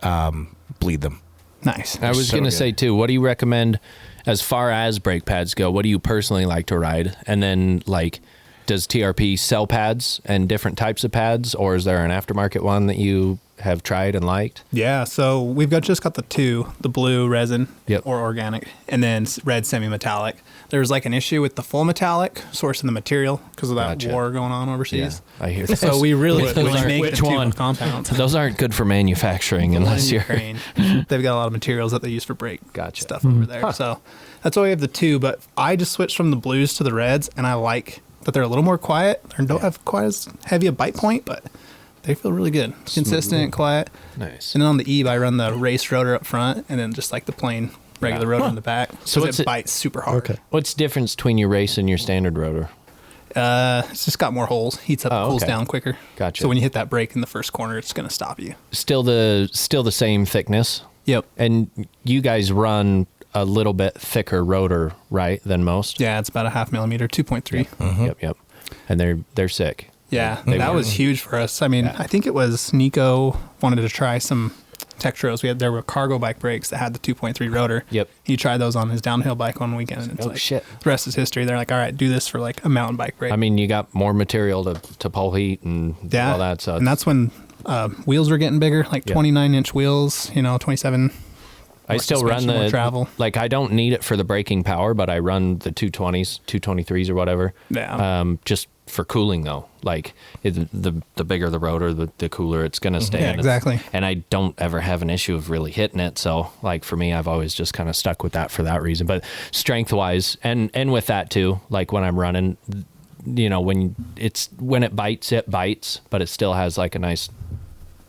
bleed them. Nice. I was going to say too, what do you recommend as far as brake pads go? What do you personally like to ride? And then like, does TRP sell pads and different types of pads, or is there an aftermarket one that you have tried and liked? Yeah, so we've just got the 2, the blue resin or organic, and then red semi-metallic. There's like an issue with the full metallic sourcing the material because of that war going on overseas. Yeah, I hear that. So we really make which the 2 one? compounds. Those aren't good for manufacturing unless you're... Ukraine. They've got a lot of materials that they use for brake stuff over there. So that's why we have the 2, but I just switched from the blues to the reds, and I like that they're a little more quiet and don't have quite as heavy a bite point, but they feel really good. Consistent, quiet. Nice. And then on the Eve, I run the race rotor up front and then just like the plain regular rotor in the back. So it bites super hard. Okay. What's the difference between your race and your standard rotor? It's just got more holes. Heats up, cools down quicker. Gotcha. So when you hit that brake in the first corner, it's going to stop you. Still the same thickness? Yep. And you guys run a little bit thicker rotor, right, than most? Yeah, it's about a 0.5 millimeter, 2.3. Yep. And they're sick. Yeah, that was huge for us. I mean, I think it was Nico wanted to try some Tektros. There were cargo bike brakes that had the 2.3 rotor. Yep. He tried those on his downhill bike one weekend. And it's shit. The rest is history. They're like, all right, do this for like a mountain bike brake. I mean, you got more material to pole heat and all that. So and that's when wheels were getting bigger, like 29-inch wheels, 27. I still run the travel. Like I don't need it for the braking power, but I run the 220s, 223s or whatever. Yeah. Just for cooling though. Like the bigger the rotor, the cooler it's going to stay. Yeah, exactly. And I don't ever have an issue of really hitting it. So like for me, I've always just kind of stuck with that for that reason. But strength wise, and with that too, like when I'm running, when it bites, but it still has like a nice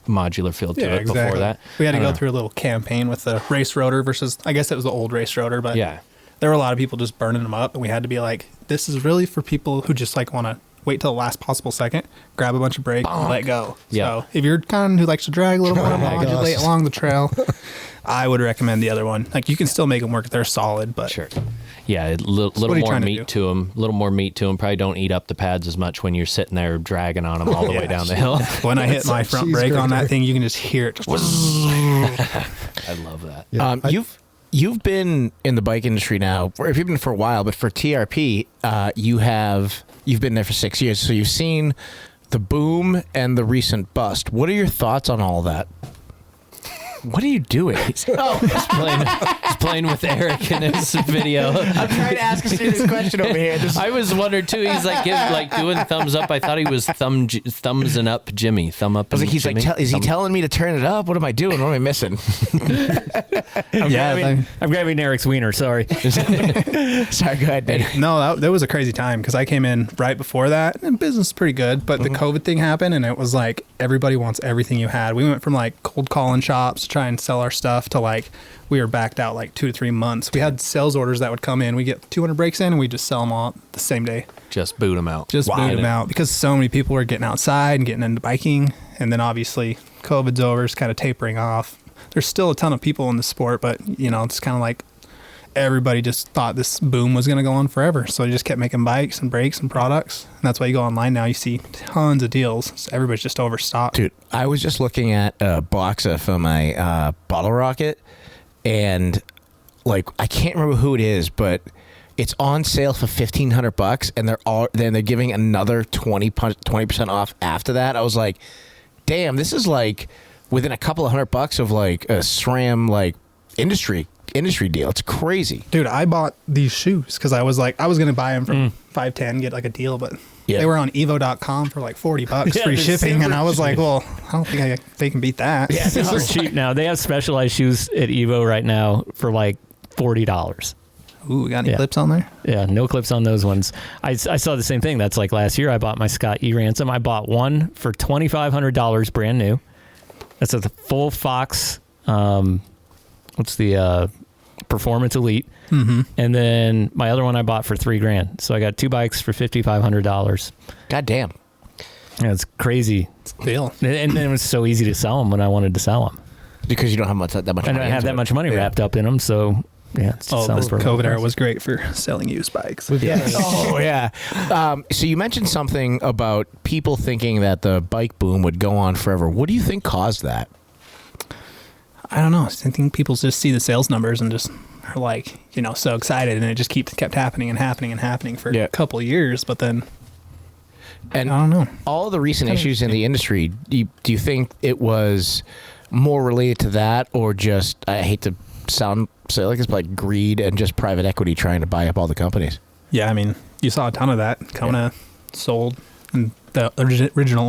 modular feel to it before that. We had to go through a little campaign with the race rotor versus, I guess it was the old race rotor, but yeah, there were a lot of people just burning them up, and we had to be like, this is really for people who just like want to wait till the last possible second, grab a bunch of brake, and let go. Yeah. So if you're kind who likes to drag a little more, modulate along the trail, I would recommend the other one. Like you can still make them work; they're solid, but sure. Yeah, a little more meat to them. A little more meat to them. Probably don't eat up the pads as much when you're sitting there dragging on them all the way down the hill. When I hit my front brake on that thing, you can just hear it. Just I love that. Yeah. You've been in the bike industry now, or if you've been for a while, but for TRP, you've been there for 6 years, so you've seen the boom and the recent bust. What are your thoughts on all that? What are you doing? He's playing with Eric in his video. I'm trying to ask a serious question over here. I was wondering too. He's like doing thumbs up. I thought he was thumbsing up Jimmy. Thumb up. I was like, he's Jimmy. like, is he telling me to turn it up? What am I doing? What am I missing? I'm grabbing Eric's wiener. Sorry. Sorry, go ahead, Nate. No, that was a crazy time because I came in right before that, and business was pretty good. But the COVID thing happened, and it was like everybody wants everything you had. We went from like cold calling shops to try and sell our stuff to like we were backed out like 2 to 3 months. We had sales orders that would come in. We get 200 brakes in, and we just sell them all the same day. Just boot them out. Boot them out because so many people were getting outside and getting into biking, and then obviously COVID's over. It's kind of tapering off. There's still a ton of people in the sport, but it's kind of like everybody just thought this boom was going to go on forever. So they just kept making bikes and brakes and products. And that's why you go online now, you see tons of deals. So everybody's just overstocked. Dude, I was just looking at a boxa for my bottle rocket, and like I can't remember who it is, but it's on sale for $1,500, and they're giving another 20% off after that. I was like, damn, this is like within a couple of $100 of like a SRAM like industry deal. It's crazy. Dude, I bought these shoes because I was going to buy them from 510, get like a deal, but they were on evo.com for like $40 free shipping. And I was like, well, I don't think they can beat that. Yeah, they're cheap now. They have specialized shoes at Evo right now for like $40. Ooh, we got any clips on there? Yeah, no clips on those ones. I saw the same thing. That's like last year I bought my Scott E. Ransom. I bought one for $2,500 brand new. That's a full Fox, what's the Performance Elite. Mm-hmm. And then my other one I bought for $3,000. So I got 2 bikes for $5,500. God damn. Yeah, it's crazy. Deal. And then it was so easy to sell them when I wanted to sell them. Because you don't have that much I money. don't have that much money wrapped up in them, so yeah. It's just This COVID era was great for selling used bikes. Oh, yeah. So you mentioned something about people thinking that the bike boom would go on forever. What do you think caused that? I don't know. I think people just see the sales numbers and just are like, so excited, and it just kept happening and happening and happening for a couple of years. But then, and I don't know. All of the recent issues in the industry, do you think it was more related to that, or just, I hate to say like it's like greed and just private equity trying to buy up all the companies? Yeah, I mean, you saw a ton of that. Kona sold, and the original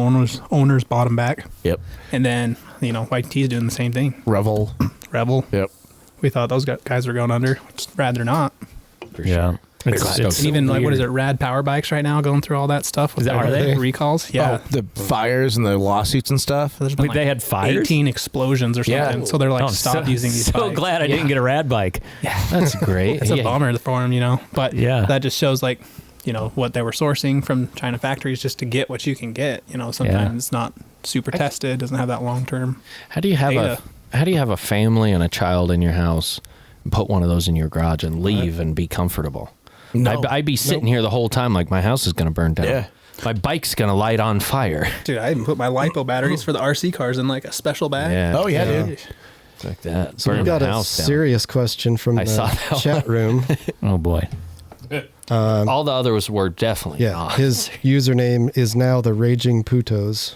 owners bought them back. Yep. And then, White T's doing the same thing. Revel. Yep. We thought those guys were going under, which rather not. Yeah. It's even like, what is it, Rad Power Bikes right now going through all that stuff? Are they? Recalls? Yeah. Oh, the fires and the lawsuits and stuff? There's been they had fires? 18 explosions or something. Yeah. So they're like, stop using these bikes. So glad I didn't get a Rad bike. Yeah. That's great. It's a bummer for them, But that just shows like, what they were sourcing from China factories just to get what you can get. Sometimes it's not super tested, doesn't have that long term. How do you have a family and a child in your house and put one of those in your garage and leave and be comfortable? No. I'd be sitting here the whole time like my house is going to burn down. Yeah. My bike's going to light on fire. Dude, I even put my LiPo batteries for the RC cars in like a special bag. Yeah. Oh, yeah, dude. It's like that. So we Burn got the a house down. serious question from the chat room. Oh, boy. All the others were definitely not. His username is now the Raging Putos.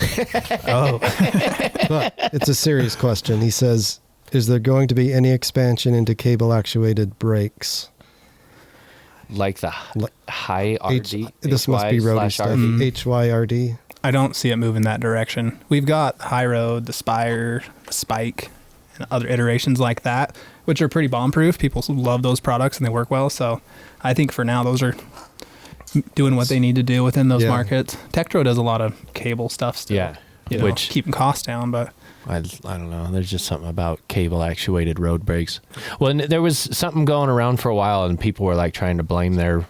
But it's a serious question. He says, is there going to be any expansion into cable-actuated brakes? Like the high RD? This must be road stuff. HYRD. I don't see it moving that direction. We've got High Road, the Spire, the Spike, and other iterations like that, which are pretty bomb-proof. People love those products and they work well. So I think for now, those are doing what they need to do within those markets. Tektro does a lot of cable stuff still. Yeah. Which keeping costs down, but I don't know. There's just something about cable actuated road brakes. Well, and there was something going around for a while, and people were like trying to blame their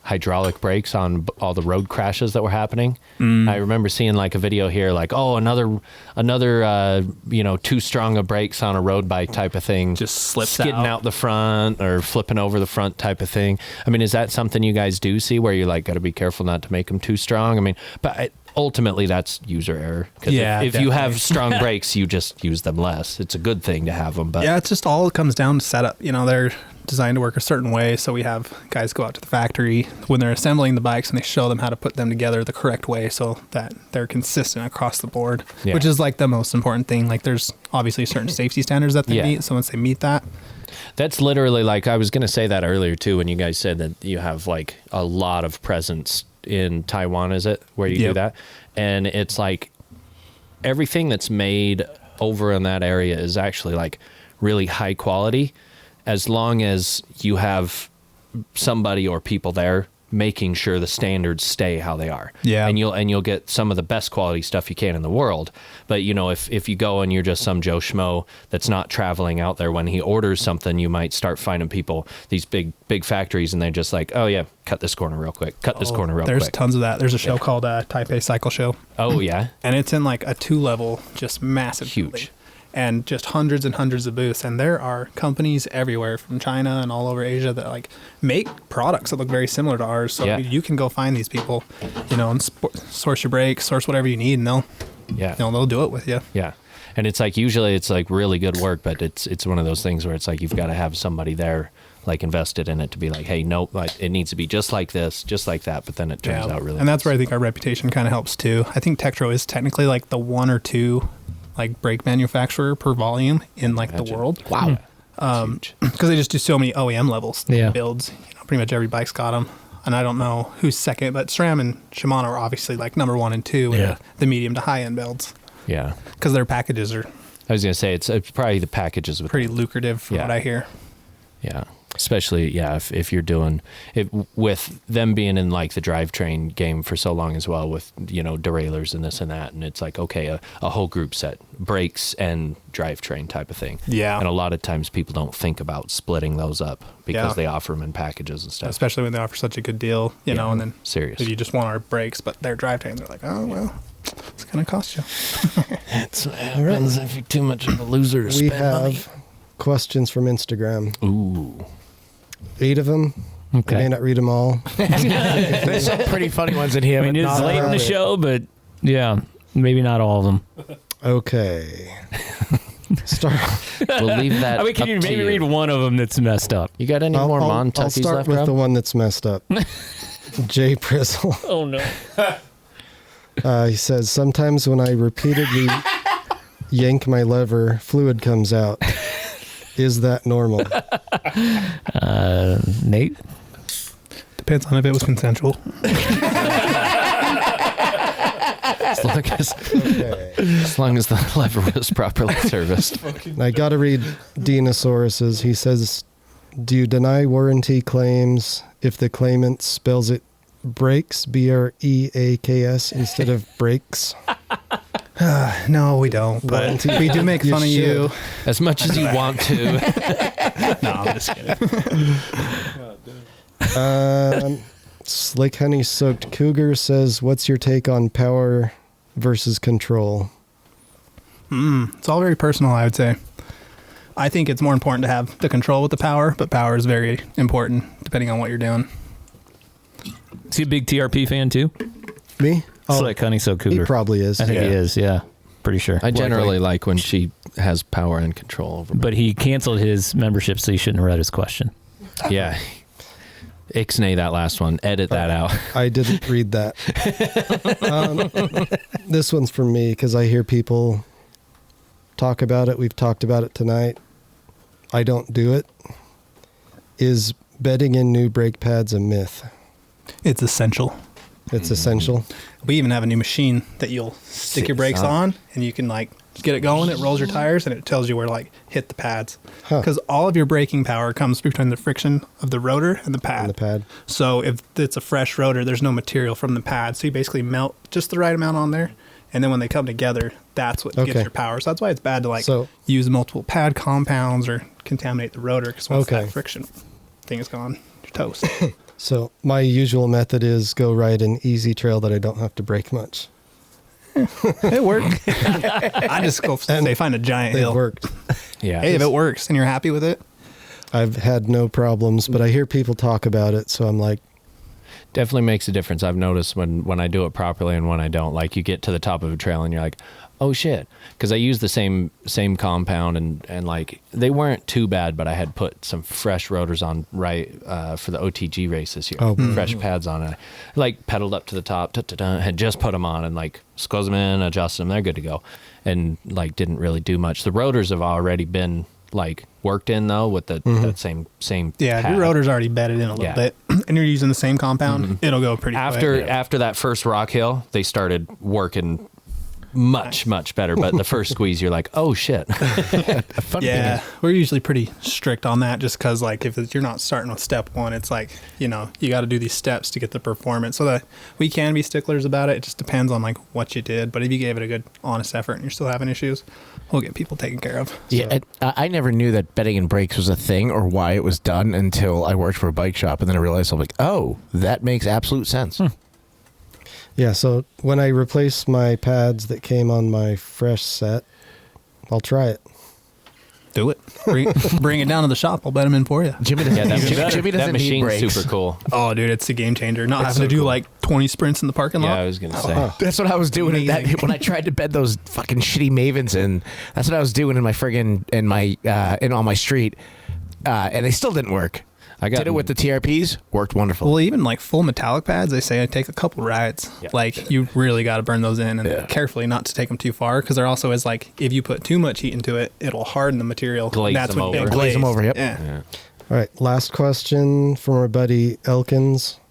hydraulic brakes on all the road crashes that were happening. I remember seeing like a video here, like, oh, another too strong of brakes on a road bike type of thing, just slips skidding out the front or flipping over the front type of thing. I mean, is that something you guys do see where you're like, got to be careful not to make them too strong? I mean, but ultimately that's user error. Yeah, if you have strong brakes, you just use them less. It's a good thing to have them. But yeah, it's just all comes down to setup. They're designed to work a certain way. So we have guys go out to the factory when they're assembling the bikes and they show them how to put them together the correct way so that they're consistent across the board, which is like the most important thing. Like there's obviously certain safety standards that they meet. So once they meet that, that's literally like, I was going to say that earlier too, when you guys said that you have like a lot of presence in Taiwan, is it, where you do that? And it's like everything that's made over in that area is actually like really high quality, as long as you have somebody or people there making sure the standards stay how they are. Yeah. And you'll get some of the best quality stuff you can in the world. But if you go and you're just some Joe Schmo that's not traveling out there, when he orders something, you might start finding people, these big factories, and they're just like, oh yeah, cut this corner real quick. Cut this corner real quick. There's tons of that. There's a show called Taipei Cycle Show. Oh yeah. And it's in like a 2-level, just massive. Huge. Building. And just hundreds and hundreds of booths. And there are companies everywhere from China and all over Asia that like make products that look very similar to ours. So you can go find these people, and source your brakes, source whatever you need, and they'll do it with you. Yeah. And it's like, usually it's like really good work, but it's one of those things where it's like, you've got to have somebody there like invested in it to be like, hey, no, like, it needs to be just like this, just like that. But then it turns out really And that's where I think our reputation kind of helps too. I think Tektro is technically like the 1 or 2 like brake manufacturer per volume in like the world. Wow. Because they just do so many OEM levels builds. Pretty much every bike's got them. And I don't know who's second, but SRAM and Shimano are obviously like number 1 and 2 in the medium to high end builds. Yeah. Because their packages are I was going to say, it's probably the packages with pretty lucrative from what I hear. Yeah. Especially, if you're doing it with them being in like the drivetrain game for so long as well, with derailleurs and this and that, and it's like, okay, a whole group set, brakes and drivetrain type of thing. Yeah. And a lot of times people don't think about splitting those up because they offer them in packages and stuff. Especially when they offer such a good deal, you know, and then serious. if you just want our brakes, but their drivetrain, they're like, oh, well, it's going to cost you. It happens if you're too much of a loser to We spend money. have questions from Instagram. Ooh. 8 of them. Okay. I may not read them all. There's some pretty funny ones in here. I mean, but it's not late in the all. show, but yeah, maybe not all of them. Okay. Start. We'll leave that. I mean, can up you to maybe read one of them that's messed up? You got any more I'll Montuckies start left, with Rob? the one that's messed up. Jay Prizzle. Oh no. He says, sometimes when I repeatedly yank my lever, fluid comes out. Is that normal? Nate? Depends on if it was consensual. As long as the lever was properly serviced. And I got to read Dinosaurus's. He says, do you deny warranty claims if the claimant spells it brakes, B-R-E-A-K-S, instead of brakes? No, we don't. But we do make fun of you. As much as you want to. No, I'm just kidding. Slick Honey Soaked Cougar says, what's your take on power versus control? It's all very personal, I would say. I think it's more important to have the control with the power, but power is very important depending on what you're doing. Is he a big TRP fan too? Me? It's like Honey So Cougar. He probably is. I think he is, yeah. Pretty sure. I generally like when she has power and control over me. But he canceled his membership, so he shouldn't have read his question. Yeah. Ixnay that last one. Edit that out. I didn't read that. This one's for me because I hear people talk about it. We've talked about it tonight. I don't do it. Is bedding in new brake pads a myth? It's essential. It's essential. We even have a new machine that you'll stick your brakes on, and you can like get it going. It rolls your tires, and it tells you where to like hit the pads. Because all of your braking power comes between the friction of the rotor and the pad. And the pad. So if it's a fresh rotor, there's no material from the pad. So you basically melt just the right amount on there. And then when they come together, that's what gives your power. So that's why it's bad to like use multiple pad compounds or contaminate the rotor. Because once that friction thing is gone, you're toast. So my usual method is go ride an easy trail that I don't have to brake much. It worked. I just go say find a giant hill. It worked. Yeah. Hey, if it works and you're happy with it. I've had no problems, but I hear people talk about it, so I'm like, definitely makes a difference. I've noticed when I do it properly and when I don't. Like you get to the top of a trail and you're like, oh shit, because I use the same compound and like they weren't too bad, but I had put some fresh rotors on for the OTG race this year. Fresh pads on it. I, like pedaled up to the top, had just put them on and like squeeze them in, adjusted them, they're good to go, and like didn't really do much. The rotors have already been like worked in though with that same yeah pad. Your rotor's already bedded in a little bit and you're using the same compound, it'll go pretty quick. After that first rock hill they started working much better, but the first squeeze you're like, oh shit. Yeah, we're usually pretty strict on that just because like if you're not starting with step one, it's like, you know, you got to do these steps to get the performance. So that we can be sticklers about it. It just depends on like what you did, but if you gave it a good honest effort and you're still having issues, we'll get people taken care of. Yeah, I never knew that bedding in brakes was a thing or why it was done until I worked for a bike shop, and then I realized I'm like, oh, that makes absolute sense. yeah, so when I replace my pads that came on my fresh set, I'll try it. Do it. Bring it down to the shop. I'll bet them in for you. Jimmy doesn't, Jimmy that doesn't need machine's brakes. super cool. Oh, dude, it's a game changer. Not having to do like 20 sprints in the parking lot. Yeah, I was gonna say. That's what I was doing when I tried to bed those fucking shitty Mavens in. That's what I was doing in my friggin' in on my street, and they still didn't work. I did it with the TRPs, worked wonderful. Well, even like full metallic pads, they say I take a couple rides. Yeah. Like you really got to burn those in and carefully not to take them too far, because there also is like if you put too much heat into it, it'll harden the material. Glaze them over. Glaze them over. Yep. Yeah. All right, last question from our buddy Elkins.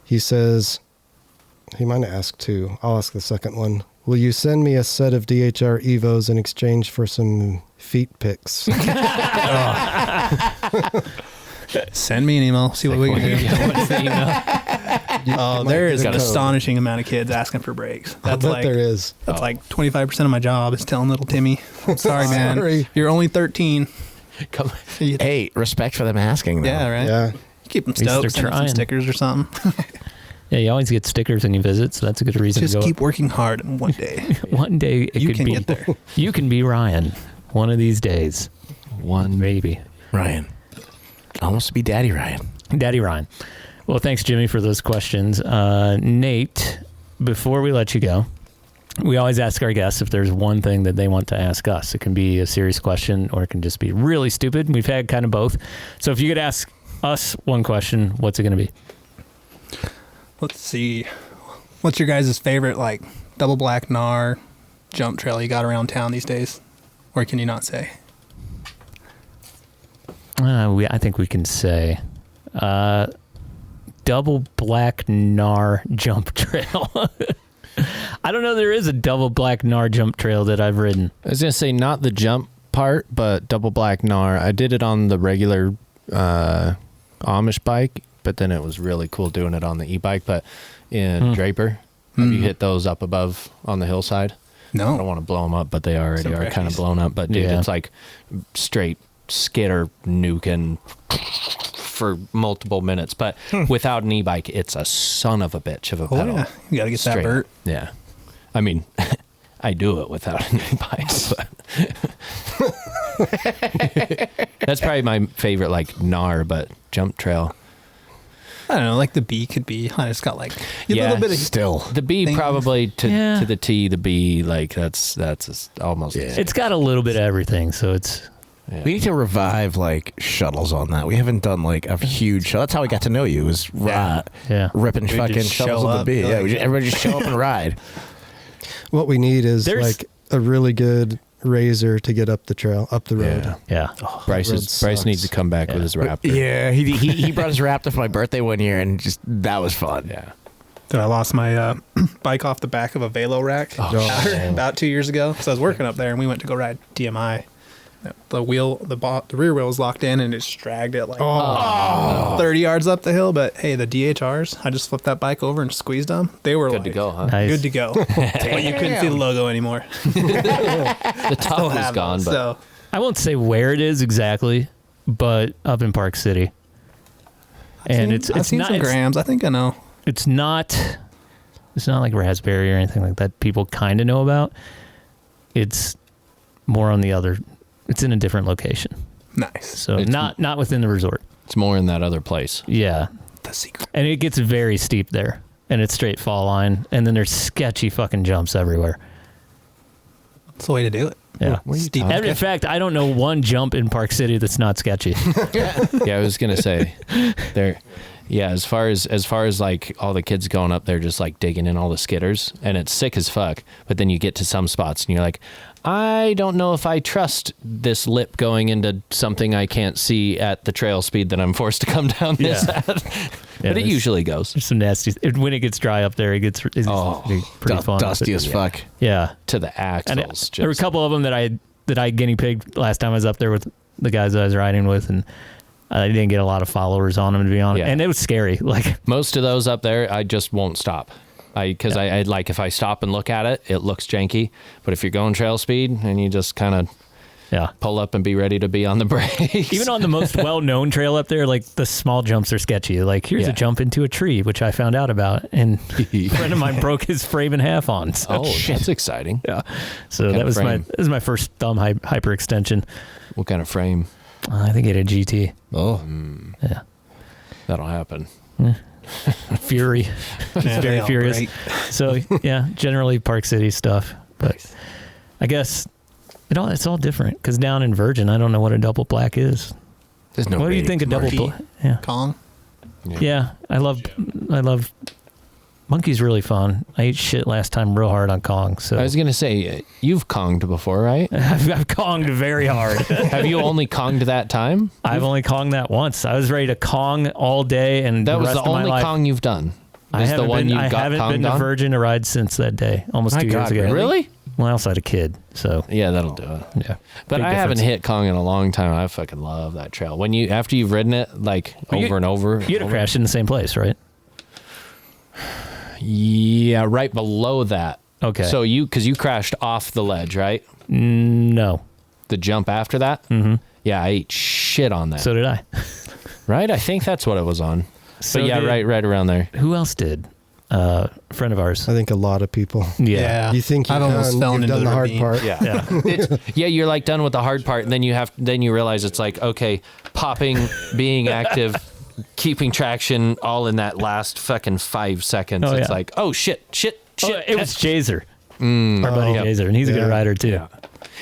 He says, he might have asked two. I'll ask the second one. will you send me a set of DHR Evos in exchange for some feet pics? Send me an email. See what we can do. What's the email? Oh, there is an code. astonishing amount of kids asking for brakes. I That's bet like there is. That's like 25% of my job is telling little Timmy, I'm sorry, man. Sorry. You're only 13. Come. Hey, respect for them asking. Though. Yeah, right. Yeah. Keep them least they're stoked. Send them some trying. stickers or something. Yeah, you always get stickers when you visit, so that's a good reason Just to go. keep working hard, and one day One day it you could can be. get there. You can be Ryan. One of these days. One maybe. Ryan. Almost to be Daddy Ryan. Daddy Ryan. Well, thanks, Jimmy, for those questions. Nate, before we let you go, we always ask our guests if there's one thing that they want to ask us. It can be a serious question or it can just be really stupid. We've had kind of both. So if you could ask us one question, what's it going to be? Let's see. What's your guys' favorite, like, double black Gnar jump trail you got around town these days? Or can you not say? I think we can say double black Gnar jump trail. I don't know. There is a double black Gnar jump trail that I've ridden. I was gonna say not the jump part, but double black Gnar. I did it on the regular Amish bike, but then it was really cool doing it on the e-bike. But in Draper, have you hit those up above on the hillside? No. I don't want to blow them up, but they already So are kind of practice. blown up. But dude, Yeah. it's like straight skitter nuking for multiple minutes. But without an e-bike, it's a son of a bitch of a Oh, pedal. yeah. You got to get that Straight. vert. Yeah. I mean, I do it without an e-bike. But that's probably my favorite, like, Gnar, but jump trail. I don't know, like the B could be. I just got like a Yeah, little bit of Still. The B thing. probably to Yeah. the T, the B, like that's almost. Yeah. It's got a little bit of everything, so it's. We need to revive like shuttles on that. We haven't done like a huge shuttle. That's how we got to know you. Was Yeah. ripping We fucking just shuttles show with the up, B. Yeah, like- everybody just show up and ride. What we need is There's- like a really good razor to get up the trail, up the road. Yeah. Bryce road Bryce needs to sucks. come back with his Raptor. Yeah, he brought his Raptor for my birthday one year, and just that was fun. Yeah. Dude, I lost my bike off the back of a Velo rack about 2 years ago. So I was working up there, and we went to go ride DMI. The rear wheel was locked in, and it just dragged it like 30 yards up the hill. But hey, the DHRs, I just flipped that bike over and squeezed them. They were Good to go, huh? Nice. Good to go. But you couldn't see the logo anymore. The top Still was have gone, those, but so I won't say where it is exactly, but up in Park City. And I've seen not some grams. I think I know. it's not like Raspberry or anything like that people kind of know about. It's more on the other. It's in a different location, Nice. so It's- not within the resort. it's more in that other place. Yeah, The secret. and it gets very steep there, and it's straight fall line, and then there's sketchy fucking jumps everywhere. That's the way to do it. Yeah. What are you Steep. talking And in fact, I don't know one jump in Park City that's not sketchy. Yeah, I was gonna say there. Yeah, as far as like all the kids going up there just like digging in all the skitters, and it's sick as fuck. But then you get to some spots and you're like, I don't know if I trust this lip going into something I can't see at the trail speed that I'm forced to come down this Yeah. at. But it there's- usually goes There's some nasty. When it gets dry up there, it's pretty fun. Dusty as fuck. Yeah. to the And axles. there were a couple of them that I guinea pigged last time I was up there with the guys I was riding with, and I didn't get a lot of followers on them, to be honest. Yeah. And it was scary. Like, Most of those up there, I just won't stop. Because I like if I stop and look at it, it looks janky. But if you're going trail speed and you just kind of yeah. pull up and be ready to be on the brakes. Even on the most well-known trail up there, like the small jumps are sketchy. Like, here's Yeah. a jump into a tree, which I found out about, and a friend of mine broke his frame in half on. So, Oh, that's exciting. yeah. So kind that of was frame? my first thumb hyperextension. What kind of frame? I think it had a GT. Oh, Yeah. That'll happen. Fury. Yeah, they Very all furious. break. So yeah, generally Park City stuff, but I guess it's all different because down in Virgin, I don't know what a double black is. there's no. What do you way think a double Monkey. black? Yeah, Kong. yeah. I love Monkey's really fun. I ate shit last time real hard on Kong, so I was gonna say you've Konged before, right? I've Konged very hard. Have you only Konged that time? I've only Konged that once. I was ready to Kong all day, and That was rest the of my only life. Kong you've done. I Is the haven't one been, you I got haven't been conged to on? Virgin to ride since that day, almost 2 years ago. Really? Well, I also had a kid, so Yeah, that'll do it. yeah. But Big I haven't difference. hit Kong in a long time. I fucking love that trail. When you after you've ridden it like Well, over and over. You had a crash in the same place, right? Yeah, right below that. Okay. So because you crashed off the ledge, right? No. The jump after that? Mm-hmm. Yeah, I ate shit on that. So did I. Right? I think that's what it was on. So but yeah, did- right around there. Who else did? A friend of ours. I think a lot of people. Yeah. You think I've almost fell you've into done the the hard ravine. part. Yeah. Yeah, you're like done with the hard part, and then you realize it's like, okay, popping, being active, keeping traction, all in that last fucking 5 seconds. Oh, It's yeah. like, oh shit. Oh, it was Jazer. Our buddy Jazer, and he's a good rider too. Yeah.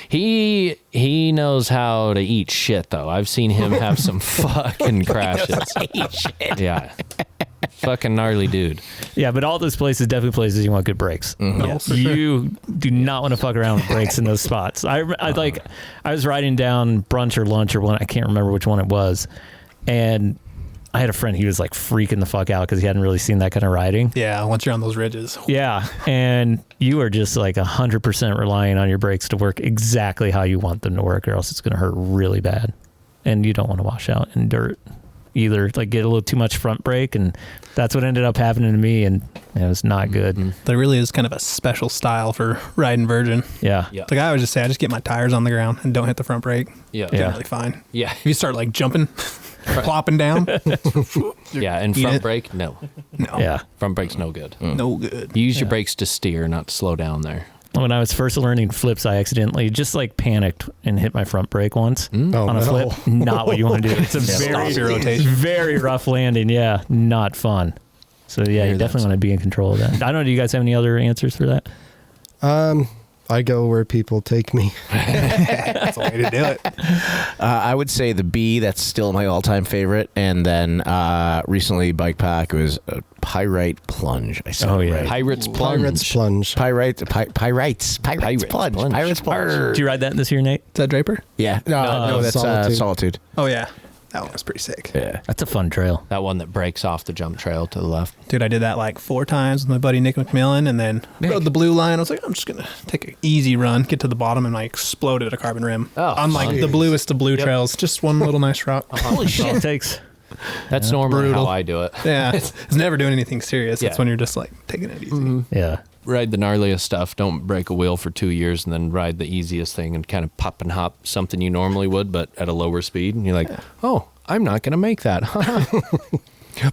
He knows how to eat shit though. I've seen him have some fucking crashes. Yeah. Fucking gnarly dude. Yeah, but all those places, definitely places you want good brakes. Mm-hmm. You do not want to fuck around with brakes in those spots. I was riding down brunch or lunch or one, I can't remember which one it was, and I had a friend, he was like freaking the fuck out because he hadn't really seen that kind of riding. Yeah, once you're on those ridges. Yeah, and you are just like 100% relying on your brakes to work exactly how you want them to work, or else it's going to hurt really bad. And you don't want to wash out in dirt either. Like get a little too much front brake, and that's what ended up happening to me, and it was not good. There really is kind of a special style for riding Virgin. Yeah. Like I always just say, I just get my tires on the ground and don't hit the front brake. Yeah. Generally fine. Yeah. If you start like jumping, plopping down. Yeah, and Eat front it. brake, no. No. Yeah. Front brake's no good. No good. You use your brakes to steer, not to slow down there. When I was first learning flips, I accidentally just like panicked and hit my front brake once Oh, on a no. flip. Not what you want to do. It's a Stops your rotation. very rough landing. Yeah, not fun. So yeah, you definitely want to be in control of that. I don't know. Do you guys have any other answers for that? I go where people take me. That's the way to do it. I would say the B, that's still my all-time favorite. And then recently, Bike Pack was a Pyrite Plunge. I said Oh, it yeah. right. Pirates plunge. Pirates plunge. Pirates Plunge. Pirates Plunge. Plunge. Did you ride that this year, Nate? Is that Draper? Yeah. No, that's Solitude. Solitude. Oh yeah. That one was pretty sick. Yeah. That's a fun trail. That one that breaks off the jump trail to the left. Dude, I did that like 4 times with my buddy Nick McMillan, and then rode the blue line. I was like, I'm just gonna take an easy run, get to the bottom, and I exploded a carbon rim on like the bluest of blue trails. Just one little nice rock. Holy shit! It takes. That's normally Brutal. how I do it. Yeah, it's never doing anything serious. It's Yeah. when you're just like taking it easy. Yeah. Ride the gnarliest stuff. Don't break a wheel for 2 years and then ride the easiest thing and kind of pop and hop something you normally would, but at a lower speed. And you're like, oh, I'm not going to make that.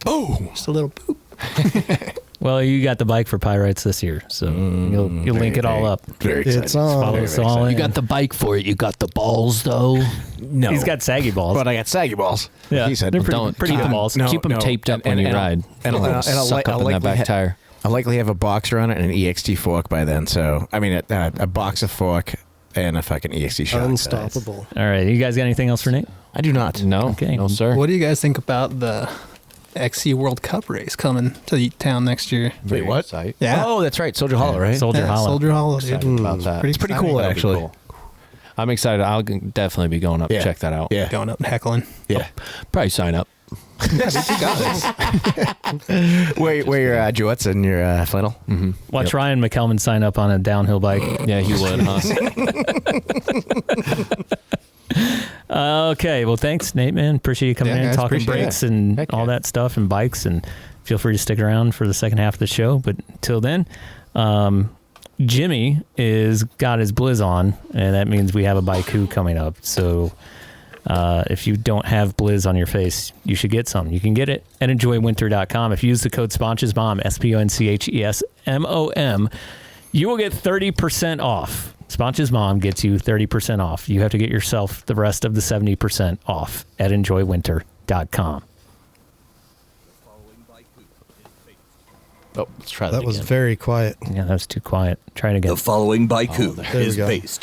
Boom. Just a little poop. Well, you got the bike for Pyrites this year, so you'll link it all up. Very excited. It's on. Follow us all in. the bike for it. You got the balls, though. No. He's got saggy balls. But I got saggy balls. Yeah. He said. They're pretty Don't good keep 'em- balls. No, Keep them no. taped up when you ride. And I'll Suck up in that back tire. I'll likely have a boxer on it and an EXT fork by then. So, I mean, a boxer fork and a fucking EXT shock. Unstoppable. All right. You guys got anything else for Nate? I do not. No, Okay. no, sir. What do you guys think about the XC World Cup race coming to town next year? Wait, what? Excited Yeah. Oh, that's right. Soldier Hollow, right? Soldier Yeah, Hollow. Soldier Hollow. Dude. about that. It's pretty cool, exciting. actually. Cool. I'm excited. I'll definitely be going up Yeah. to check that out. Yeah. Going up and heckling. Yeah. Probably sign up. Wear your Jewets and your flannel. Mm-hmm. Watch Ryan McKelman sign up on a downhill bike. Yeah, he would, huh? Okay. Well, thanks, Nate, man. Appreciate you coming Yeah, in, guys, talking appreciate brakes and Heck all yeah. that stuff and bikes. And feel free to stick around for the second half of the show. But till then, Jimmy is got his Blizz on, and that means we have a Baiku coming up. So if you don't have Blizz on your face, you should get some. You can get it at enjoywinter.com. If you use the code SPONCHESMOM, SPONCHESMOM, you will get 30% off. SPONCHESMOM gets you 30% off. You have to get yourself the rest of the 70% off at enjoywinter.com. Oh, let's try that That was again. very quiet. Yeah, that was too quiet. Try it again. The following Baiku There we is go. based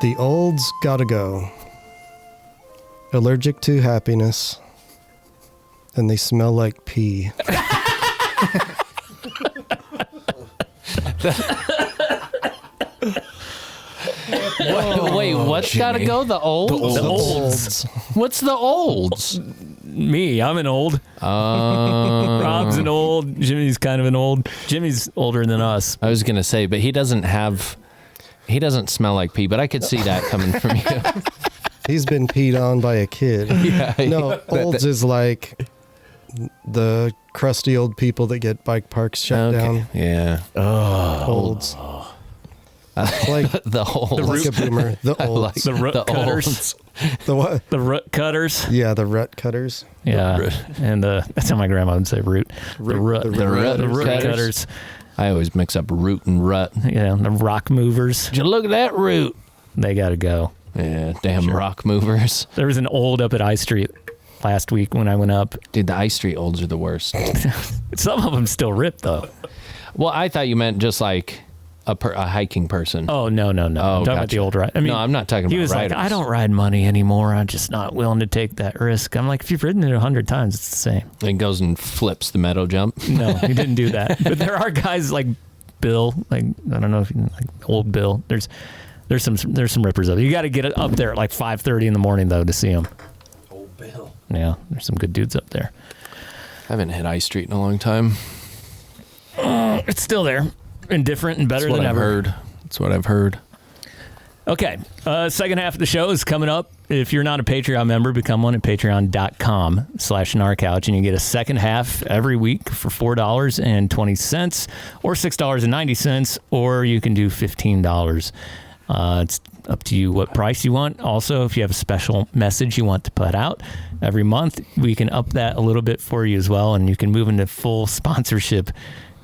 The olds gotta go. Allergic to happiness. And they smell like pee. Wait, what's got to go? The olds? The olds. What's the olds? me. I'm an old. Rob's an old. Jimmy's kind of an old. Jimmy's older than us. I was gonna say, but he doesn't smell like pee. But I could see that coming from you. He's been peed on by a kid. No, olds is like the crusty old people that get bike parks shut down. Yeah. Olds. Like the old, like a boomer. The olds. like The root cutters. olds. The what? The root cutters. Yeah, the rut cutters. Yeah, and that's how my grandma would say root. The root cutters. cutters. I always mix up root and rut. Yeah, the rock movers. Did you look at that root? They got to go. Yeah, damn rock movers. There was an old up at I Street last week when I went up. Dude, the I Street olds are the worst. Some of them still ripped though. Well, I thought you meant just like a hiking person. Oh no! I'm talking about gotcha. the old ride. I mean, no, I'm not talking about he was riders. like, I don't ride money anymore. I'm just not willing to take that risk. I'm like, if you've ridden it 100 times, it's the same. And goes and flips the meadow jump. No, he didn't do that. But there are guys like Bill, like I don't know if you like old Bill. There's some rippers up. You got to get up there at like 5:30 in the morning though to see them. Old Bill. Yeah, there's some good dudes up there. I haven't hit I Street in a long time. It's still there, and different and better than ever. That's what I've heard. Okay, second half of the show is coming up. If you're not a Patreon member, become one at patreon.com/narcouch, and you get a second half every week for $4.20 or $6.90, or you can do $15. It's up to you what price you want. Also, if you have a special message you want to put out every month, we can up that a little bit for you as well, and you can move into full sponsorship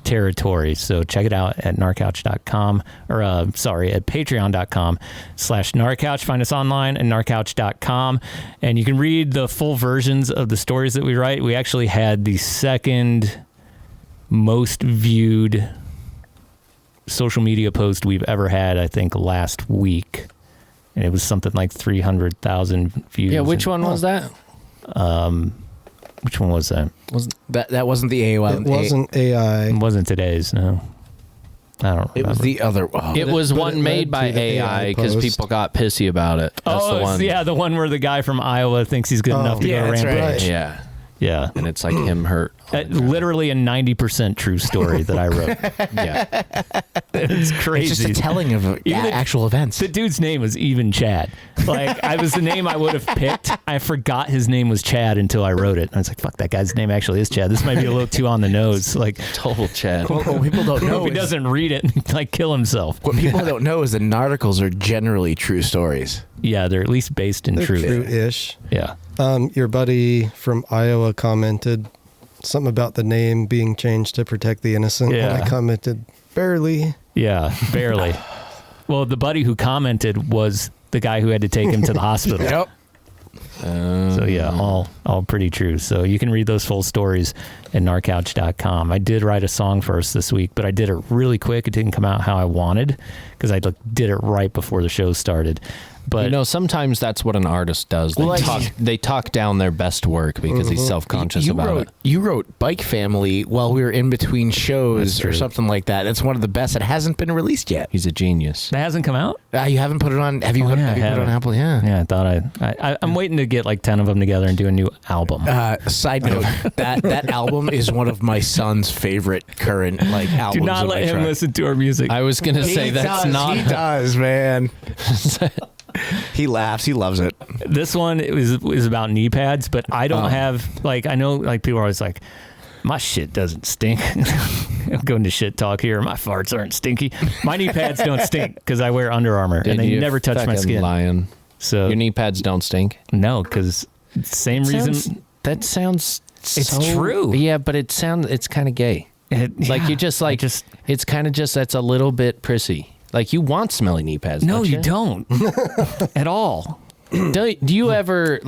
territory. So check it out at narcouch.com or at patreon.com/narcouch. Find us online at narcouch.com, and you can read the full versions of the stories that we write. We actually had the second most viewed social media post we've ever had, I think, last week, and it was something like 300,000 views. Yeah, which one was that? Which one was that? That wasn't the AOL. It wasn't AI. It wasn't today's, no. I don't remember. It was the other. Oh. It was but one it made led by to the AI AI because post. people got pissy about it. That's the one. Yeah, the one where the guy from Iowa thinks he's good enough to yeah, go to that's Rampage. right. Yeah. Yeah. And it's like him hurt. Literally a 90% true story that I wrote. Yeah. It's crazy. It's just a telling of actual events. The dude's name was even Chad. Like, I was the name I would have picked. I forgot his name was Chad until I wrote it. I was like, fuck, that guy's name actually is Chad. This might be a little too on the nose. Like, Total Chad. What people don't know if he doesn't read it, he'd, like, kill himself. What people don't know is that narticles are generally true stories. Yeah, they're at least based in They're truth. true-ish. Yeah. Your buddy from Iowa commented something about the name being changed to protect the innocent. Yeah. And I commented, barely. Yeah, barely. Well, the buddy who commented was the guy who had to take him to the hospital. Yep. So yeah, all pretty true. So you can read those full stories at narcouch.com. I did write a song for us this week, but I did it really quick. It didn't come out how I wanted because I did it right before the show started. But you know, sometimes that's what an artist does. They talk down their best work because he's self-conscious about it. You wrote Bike Family while we were in between shows That's or true. something like that. It's one of the best. It hasn't been released yet. He's a genius. that hasn't come out? You haven't put it on. Have you, Oh, put, yeah, have you I put it on haven't. Apple? Yeah. Yeah, I thought I'm waiting to get like 10 of them together and do a new album. Side note: that album is one of my son's favorite current albums. Do not in let my him truck. listen to our music. I was gonna say He that's does, not. He does, man. He laughs. He loves it. This one is about knee pads, but I don't have I know people are always like, my shit doesn't stink. I'm going to shit talk here. My farts aren't stinky. My knee pads don't stink because I wear Under Armour and they never touch my fucking skin. Lion. So Your knee pads don't stink. no, because same reason. That sounds. It's so- true. Yeah, but it's kind of gay. Like you just it's kind of just that's a little bit prissy. Like you want smelly knee pads. No, don't you don't at all. Do you ever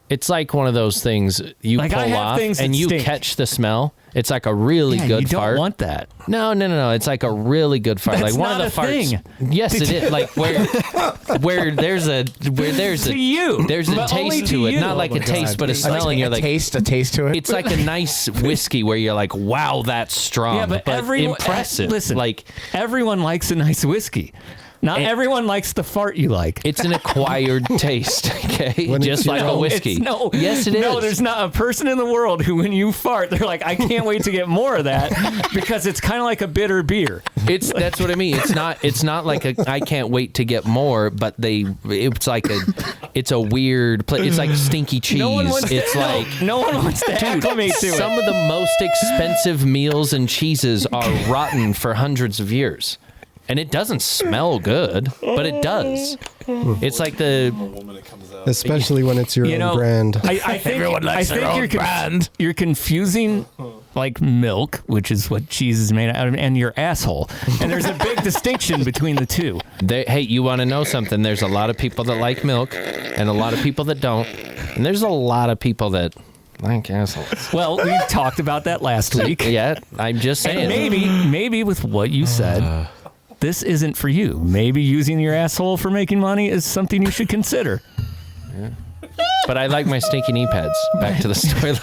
it's like one of those things you Like, I pull have off things and that you stink. catch the smell. It's like a really Yeah, good you don't fart. want that. No. It's like a really good fart. That's like one not of the a farts. thing. Yes, it is. Like where there's a To you. there's a But only taste to to it. you. Not like Oh a my taste, God. but a smell, and you're like a taste to it. it's like a nice whiskey where you're like, wow, that's strong. Yeah, but impressive. listen, like everyone likes a nice whiskey. Not everyone likes the fart you like. It's an acquired taste, okay? When Just it's like your a own- whiskey. Yes, it is. No, there's not a person in the world who, when you fart, they're like, I can't wait to get more of that because it's kind of like a bitter beer. That's what I mean. It's not like I can't wait to get more, but it's a weird place. It's like stinky cheese. No one wants no one wants to acclimate to it. Some of the most expensive meals and cheeses are rotten for hundreds of years. And it doesn't smell good, but it does. It's like Especially when it's your own brand. I think Everyone likes their own brand. You're confusing like milk, which is what cheese is made out of, and your asshole. And there's a big distinction between the two. Hey, you want to know something? There's a lot of people that like milk and a lot of people that don't. And there's a lot of people that like assholes. Well, we talked about that last week. Yeah, I'm just saying. And maybe with what you said, this isn't for you. Maybe using your asshole for making money is something you should consider. Yeah. But I like my stinky knee pads. Back to the story.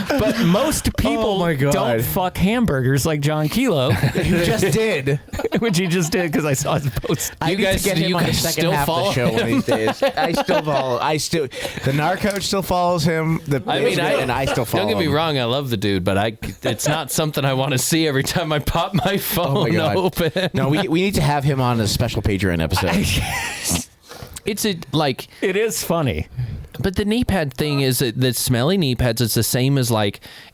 But most people don't fuck hamburgers like John Kilo. You just did. Which he just did because I saw his post. I need to get him on the second half of the show one of these days. I still follow. The Gnar coach still follows him. And I still follow him. Don't get me wrong, I love the dude, but it's not something I want to see every time I pop my phone open. No, we need to have him on a special Patreon episode. It is funny. But the knee pad thing is that the smelly knee pads, it's the same as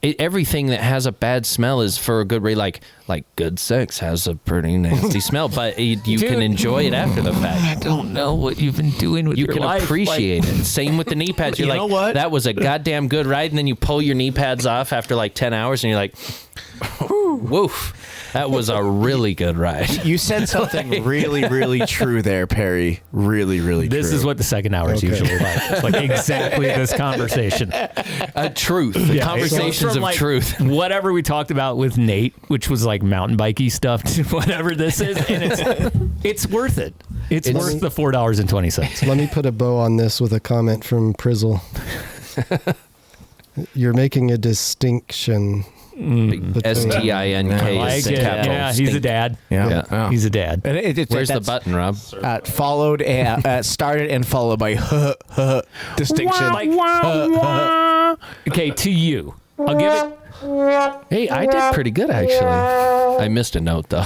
everything that has a bad smell is for a good reason. Like good sex has a pretty nasty smell, but you can enjoy it after the fact. I don't know what you've been doing with your life. You can appreciate it. Same with the knee pads. You're know what? That was a goddamn good ride, and then you pull your knee pads off after like 10 hours, and you're like, woof. That was a really good ride. You said something really, really true there, Perry. Really, really true. This is what the second hour is usually like. It's like exactly this conversation. Truth. Conversations of truth. Whatever we talked about with Nate, which was like mountain bikey stuff, to whatever this is, and it's worth it. It's worth the $4.20. Let me put a bow on this with a comment from Prizzle. You're making a distinction. S-T-I-N-K. Yeah, he's a dad. Yeah. He's a dad. Where's the button, Rob? Started and followed by distinction. Okay, to you. I'll give it. Hey, I did pretty good, actually. I missed a note, though.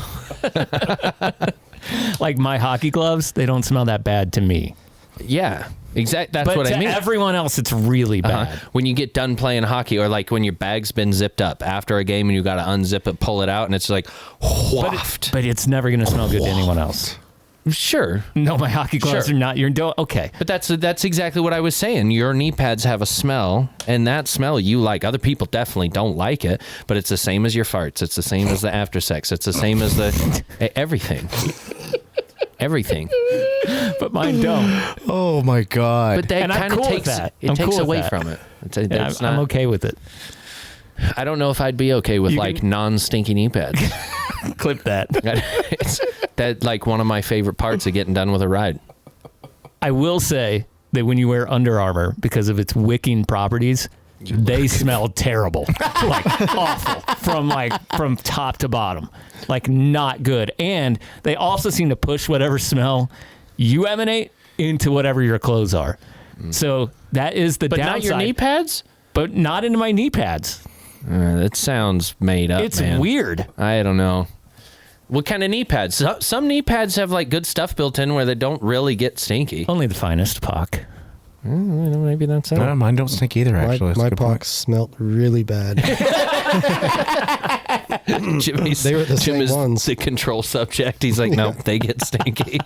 Like my hockey gloves, they don't smell that bad to me. Yeah. Exactly. That's but what I mean. Everyone else, it's really bad. When you get done playing hockey, or like when your bag's been zipped up after a game and you got to unzip it, pull it out, and it's like waft. But it's never going to smell good to anyone else. Sure. No, my hockey gloves are not. Okay. But that's exactly what I was saying. Your knee pads have a smell, and that smell you like. Other people definitely don't like it, but it's the same as your farts. It's the same as the after sex. It's the same as the everything. Everything. But mine don't. Oh my God. But that kind of takes that. It takes away from it. I'm okay with it. I don't know if I'd be okay with non-stinky knee pads. Clip that. That's like one of my favorite parts of getting done with a ride. I will say that when you wear Under Armour, because of its wicking properties, they smell terrible. Like awful. From top to bottom. Like not good. And they also seem to push whatever smell you emanate into whatever your clothes are. So that is the downside. But not your knee pads? But not into my knee pads. That sounds made up, It's man. weird. I don't know. What kind of knee pads? Some knee pads have like good stuff built in where they don't really get stinky. Only the finest Pac. Maybe that's it. No, mine don't stink either, actually. My Pacs smelled really bad. They were the same ones. The control subject. He's like, no, they get stinky.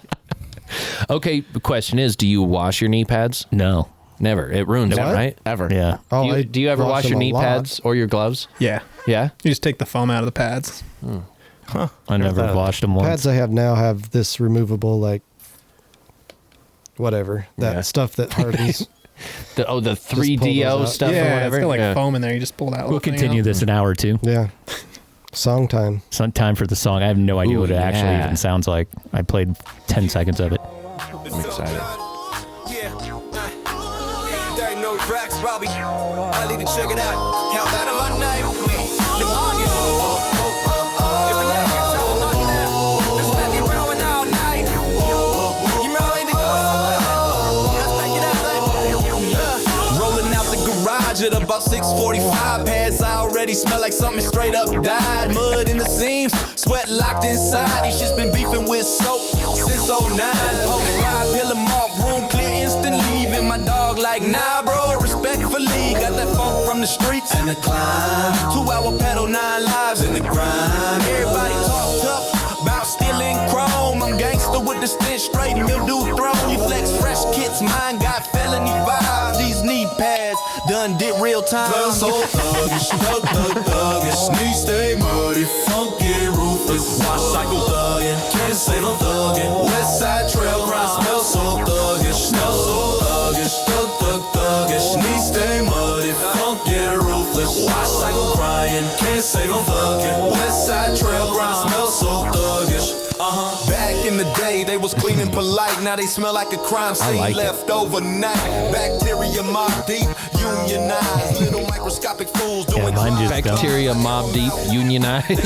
Okay, the question is, do you wash your knee pads? No. Never. It ruins it, right? Ever. Yeah. Do you ever wash your knee pads or your gloves? Yeah. Yeah? You just take the foam out of the pads. Huh. I never washed them once. Pads I have now have this removable, like, whatever. That stuff that hardens. The 3DO stuff or whatever? It's got like foam in there. You just pull that. We'll continue this an hour or two. Yeah. Song time. Some time for the song. I have no idea what it actually even sounds like. I played 10 seconds of it. I'm excited. Tracks, Robbie. I need to check it out. Count that in my name. If the leg is on now, just let me roll it out. garage at about 6:45. Pads I already smell like something straight up died. Mud in the seams, sweat locked inside. These shit's been beefing with soap since 09. Post ride, peel 'em off, room clear, instant leaving. My dog like, nah, bro, respectfully. Got that funk from the streets and the climb. 2-hour pedal, 9 lives in the grind. Everybody talk tough about stealing chrome. I'm gangster with the stench, straight mildew throne. You flex fresh kits, mine got felony vibes. These knee pads done did real time. Feel so thuggish, thuggish. Knees stay muddy, funky, ruthless. Wash cycle thuggin', can't say no thuggin'. West side trail ride, smell so thuggish, smell so thuggish, thuggish. Knees stay muddy, funky, ruthless. Wash cycle crying, can't say no thuggin'. West side trail ride, smell so thuggish. Back in the day, they was clean and polite. Now they smell like a crime scene left overnight. Bacteria mob deep, unionized. Little microscopic fools doing mine just bacteria mob deep, unionized.